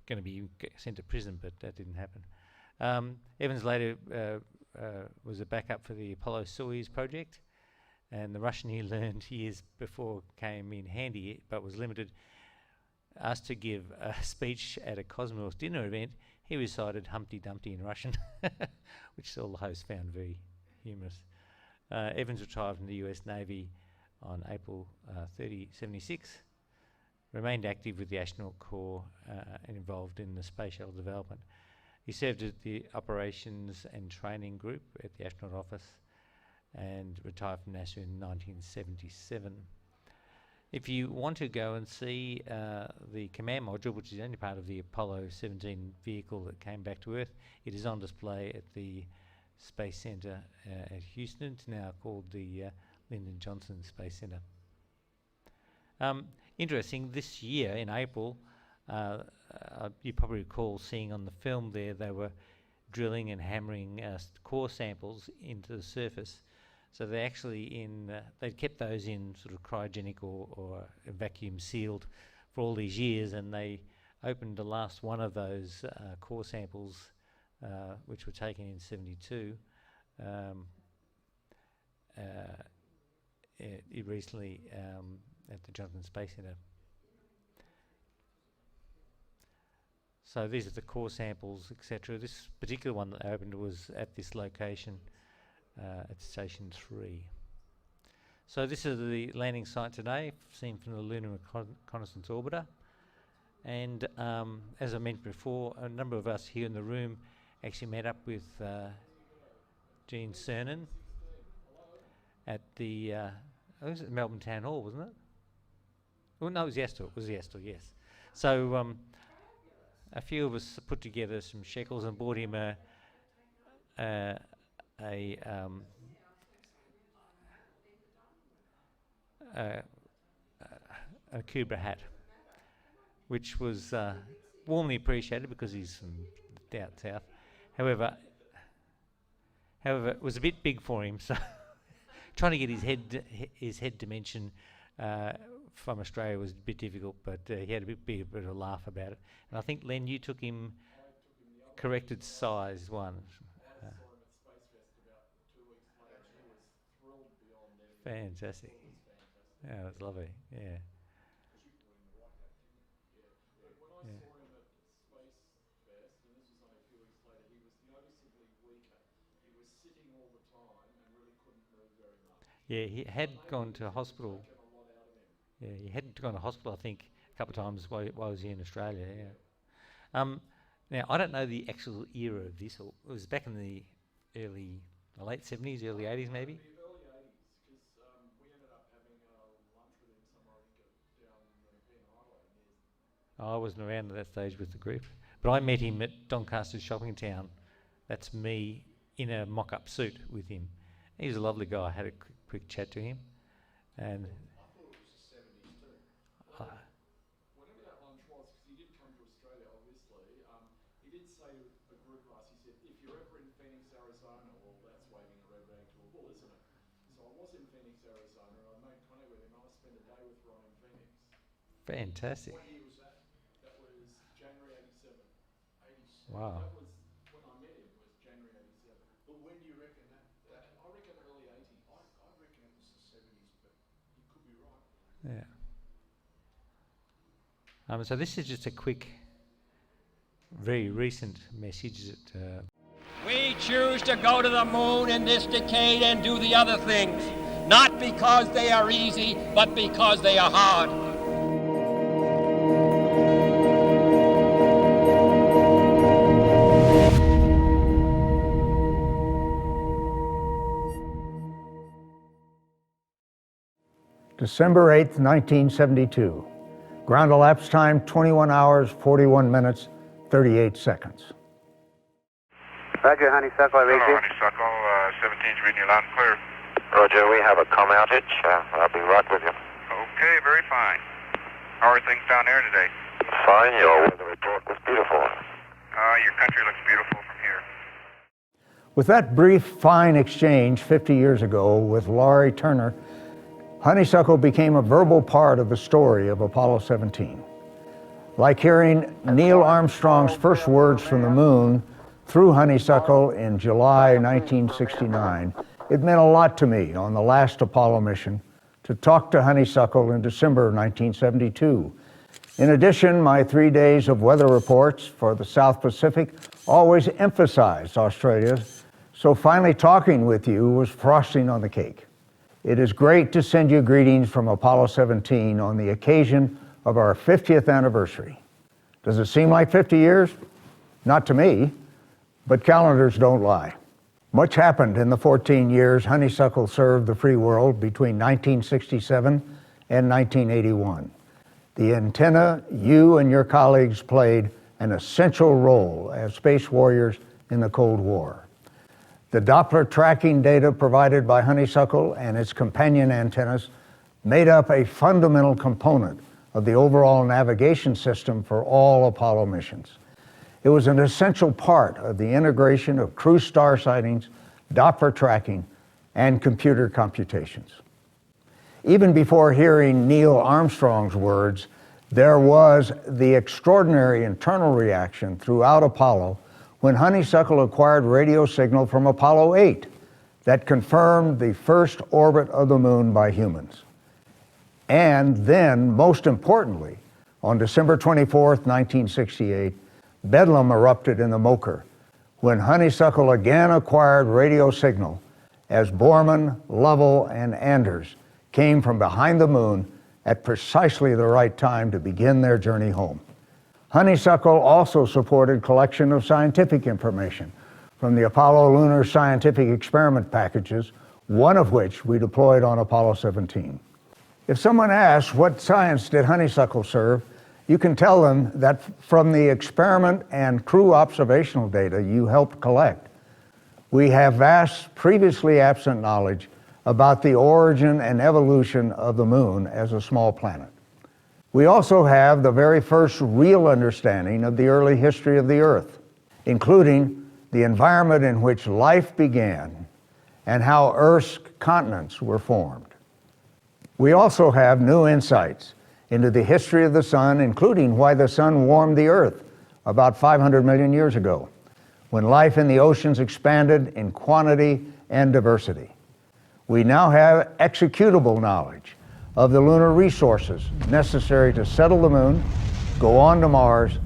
going to be sent to prison, but that didn't happen. Evans later was a backup for the Apollo-Soyuz project, and the Russian he learned years before came in handy, but was limited. Asked to give a speech at a Cosmonauts dinner event, he recited Humpty Dumpty in Russian, which all the hosts found very humorous. Evans retired from the US Navy on April 30, 76. Remained active with the Astronaut Corps and involved in the space shuttle development. He served at the Operations and Training Group at the Astronaut Office and retired from NASA in 1977. If you want to go and see the command module, which is only part of the Apollo 17 vehicle that came back to Earth, it is on display at the Space Center at Houston. It's now called the Lyndon Johnson Space Center. Interesting, this year in April, you probably recall seeing on the film there, they were drilling and hammering core samples into the surface. So they actually they'd kept those in sort of cryogenic or vacuum sealed for all these years, and they opened the last one of those core samples, which were taken in '72, recently at the Johnson Space Center. So these are the core samples, etc. This particular one that they opened was at this location at Station 3. So this is the landing site today, seen from the Lunar Reconnaissance Orbiter. And as I mentioned before, a number of us here in the room actually met up with Gene Cernan at the was it Melbourne Town Hall, wasn't it? Oh no, it was Yastel. It was Yastel, yes. So a few of us put together some shekels and bought him a Kubra hat, which was warmly appreciated because he's from down south. However, it was a bit big for him, so trying to get his head dimension from Australia was a bit difficult, but he had a bit of a laugh about it. And I think, Len, you took him corrected size one. Fantastic. Yeah, that's lovely. Yeah. Yeah, he had gone to hospital. Yeah, he had gone to hospital, I think, a couple of times while he was here in Australia. Yeah. Now I don't know the actual era of this. It was back in the late '70s, early '80s, maybe. I wasn't around at that stage with the group, but I met him at Doncaster Shopping Town. That's me in a mock-up suit with him. He was a lovely guy. I had a quick chat to him, and I thought it was the 70s too. Whenever that lunch was, because he did come to Australia, obviously, he did say to a group of us, he said, if you're ever in Phoenix, Arizona, well, that's waving a red rag to a bull, isn't it? So I was in Phoenix, Arizona, and I made contact with him, and I spent a day with Ron in Phoenix. Fantastic. What year was that? That was January 87. 87. Wow. That was when I met him, was January 87. But when do you reckon that? I reckon early 80s. I reckon it was the 70s, but you could be right. Yeah. So this is just a quick very recent message that We choose to go to the moon in this decade and do the other things, not because they are easy, but because they are hard. December 8th, 1972. Ground elapsed time 21 hours, 41 minutes, 38 seconds. Roger, Honeysuckle, I read you. Honeysuckle, 17's reading you loud and clear. Roger, we have a comm outage. I'll be right with you. Okay, very fine. How are things down there today? Fine, your weather report was beautiful. Your country looks beautiful from here. With that brief, fine exchange 50 years ago with Laurie Turner, Honeysuckle became a verbal part of the story of Apollo 17. Like hearing Neil Armstrong's first words from the moon through Honeysuckle in July 1969, it meant a lot to me on the last Apollo mission to talk to Honeysuckle in December 1972. In addition, my 3 days of weather reports for the South Pacific always emphasized Australia, so finally talking with you was frosting on the cake. It is great to send you greetings from Apollo 17 on the occasion of our 50th anniversary. Does it seem like 50 years? Not to me, but calendars don't lie. Much happened in the 14 years Honeysuckle served the free world between 1967 and 1981. The antenna you and your colleagues played an essential role as space warriors in the Cold War. The Doppler tracking data provided by Honeysuckle and its companion antennas made up a fundamental component of the overall navigation system for all Apollo missions. It was an essential part of the integration of crew star sightings, Doppler tracking, and computer computations. Even before hearing Neil Armstrong's words, there was the extraordinary internal reaction throughout Apollo when Honeysuckle acquired radio signal from Apollo 8 that confirmed the first orbit of the moon by humans. And then, most importantly, on December 24th, 1968, bedlam erupted in the Mocher when Honeysuckle again acquired radio signal as Borman, Lovell, and Anders came from behind the moon at precisely the right time to begin their journey home. Honeysuckle also supported collection of scientific information from the Apollo lunar scientific experiment packages, one of which we deployed on Apollo 17. If someone asks what science did Honeysuckle serve, you can tell them that from the experiment and crew observational data you helped collect, we have vast previously absent knowledge about the origin and evolution of the moon as a small planet. We also have the very first real understanding of the early history of the Earth, including the environment in which life began and how Earth's continents were formed. We also have new insights into the history of the sun, including why the sun warmed the Earth about 500 million years ago, when life in the oceans expanded in quantity and diversity. We now have executable knowledge of the lunar resources necessary to settle the moon, go on to Mars,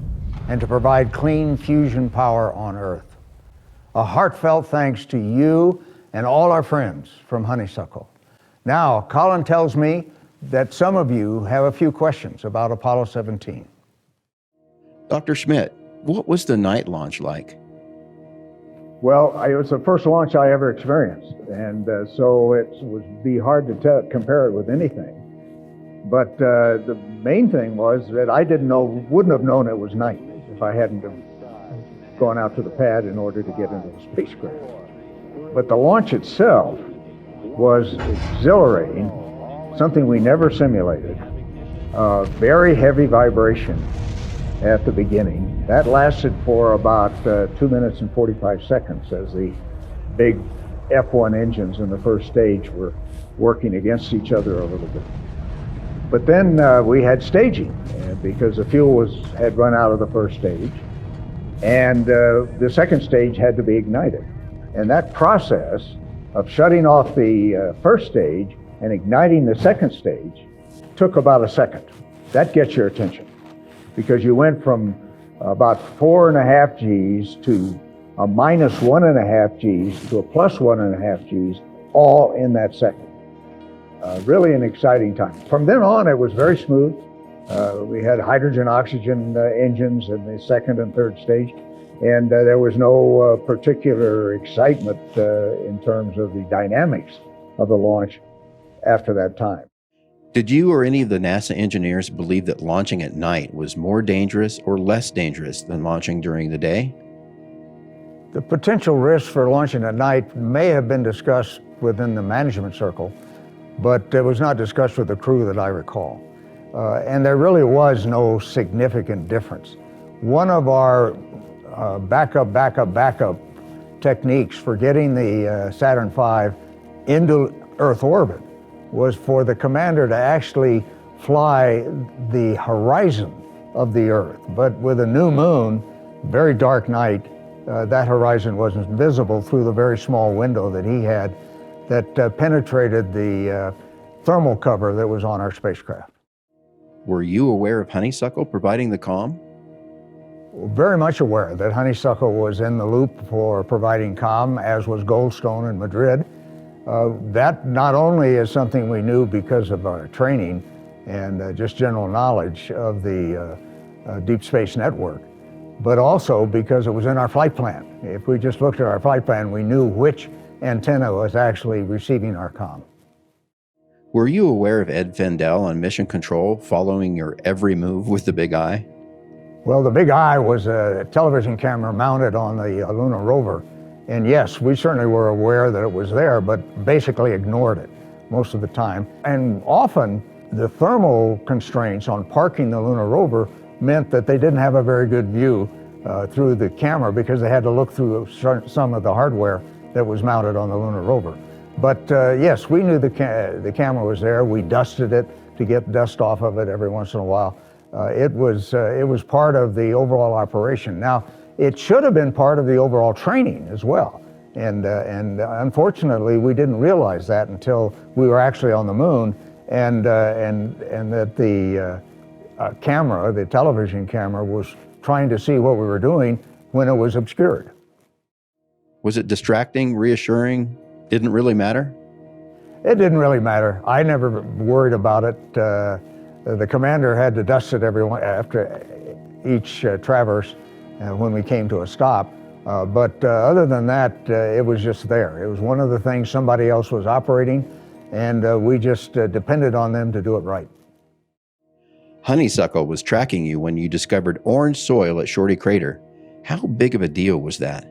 and to provide clean fusion power on Earth. A heartfelt thanks to you and all our friends from Honeysuckle. Now, Colin tells me that some of you have a few questions about Apollo 17. Dr. Schmidt, what was the night launch like? Well, it was the first launch I ever experienced, and so it would be hard to compare it with anything. But the main thing was that I wouldn't have known it was night if I hadn't have gone out to the pad in order to get into the spacecraft. But the launch itself was exhilarating, something we never simulated. Very heavy vibration at the beginning. That lasted for about 2 minutes and 45 seconds as the big F1 engines in the first stage were working against each other a little bit. But then we had staging because the fuel had run out of the first stage, and the second stage had to be ignited. And that process of shutting off the first stage and igniting the second stage took about a second. That gets your attention because you went from about 4.5 Gs to a minus 1.5 Gs to a plus 1.5 Gs, all in that second. Really an exciting time. From then on, it was very smooth. We had hydrogen-oxygen engines in the second and third stage, and there was no particular excitement in terms of the dynamics of the launch after that time. Did you or any of the NASA engineers believe that launching at night was more dangerous or less dangerous than launching during the day? The potential risks for launching at night may have been discussed within the management circle, but it was not discussed with the crew that I recall. And there really was no significant difference. One of our backup techniques for getting the Saturn V into Earth orbit was for the commander to actually fly the horizon of the Earth. But with a new moon, very dark night, that horizon wasn't visible through the very small window that he had that penetrated the thermal cover that was on our spacecraft. Were you aware of Honeysuckle providing the comm? Very much aware that Honeysuckle was in the loop for providing comm, as was Goldstone in Madrid. That not only is something we knew because of our training and just general knowledge of the Deep Space Network, but also because it was in our flight plan. If we just looked at our flight plan, we knew which antenna was actually receiving our comm. Were you aware of Ed Fendell on mission control following your every move with the Big Eye? Well, the Big Eye was a television camera mounted on the lunar rover. And yes, we certainly were aware that it was there, but basically ignored it most of the time. And often the thermal constraints on parking the lunar rover meant that they didn't have a very good view through the camera because they had to look through some of the hardware that was mounted on the lunar rover. But yes, we knew the camera was there. We dusted it to get dust off of it every once in a while. It was part of the overall operation. Now, it should have been part of the overall training as well. And unfortunately, we didn't realize that until we were actually on the moon and that the camera, the television camera, was trying to see what we were doing when it was obscured. Was it distracting, reassuring, didn't really matter? It didn't really matter. I never worried about it. The commander had to dust it after each traverse when we came to a stop. But other than that, it was just there. It was one of the things somebody else was operating, and we just depended on them to do it right. Honeysuckle was tracking you when you discovered orange soil at Shorty Crater. How big of a deal was that?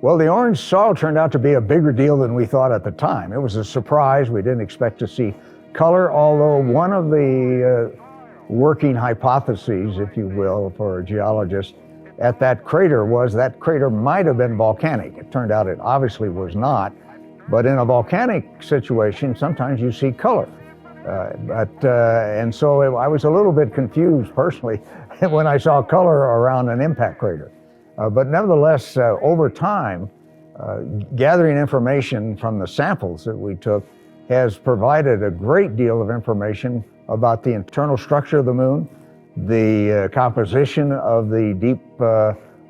Well, the orange soil turned out to be a bigger deal than we thought at the time. It was a surprise. We didn't expect to see color, although one of the working hypotheses, if you will, for a geologist at that crater was that crater might have been volcanic. It turned out it obviously was not, but in a volcanic situation, sometimes you see color. And so I was a little bit confused personally when I saw color around an impact crater. But nevertheless, over time, gathering information from the samples that we took has provided a great deal of information about the internal structure of the moon, the composition of the deep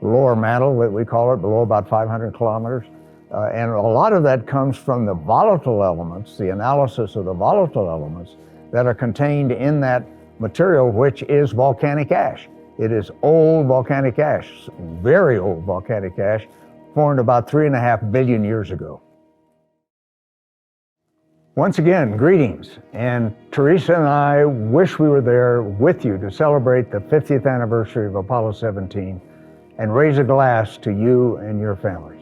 lower mantle that we call it, below about 500 kilometers. And a lot of that comes from the volatile elements, the analysis of the volatile elements that are contained in that material, which is volcanic ash. It is old volcanic ash, very old volcanic ash, formed about 3.5 billion years ago. Once again, greetings. And Teresa and I wish we were there with you to celebrate the 50th anniversary of Apollo 17 and raise a glass to you and your families.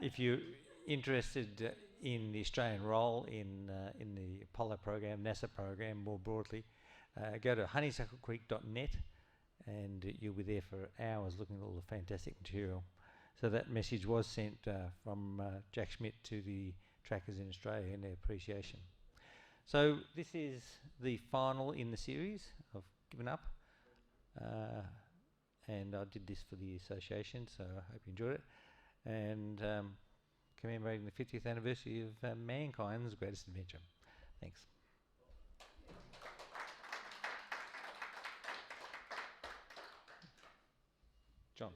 If you're interested in the Australian role in the Apollo program, NASA program more broadly, go to honeysucklecreek.net and you'll be there for hours looking at all the fantastic material. So that message was sent from Jack Schmidt to the trackers in Australia and their appreciation. So this is the final in the series. I've given up. And I did this for the association, so I hope you enjoyed it. And commemorating the 50th anniversary of mankind's greatest adventure. Thanks. John.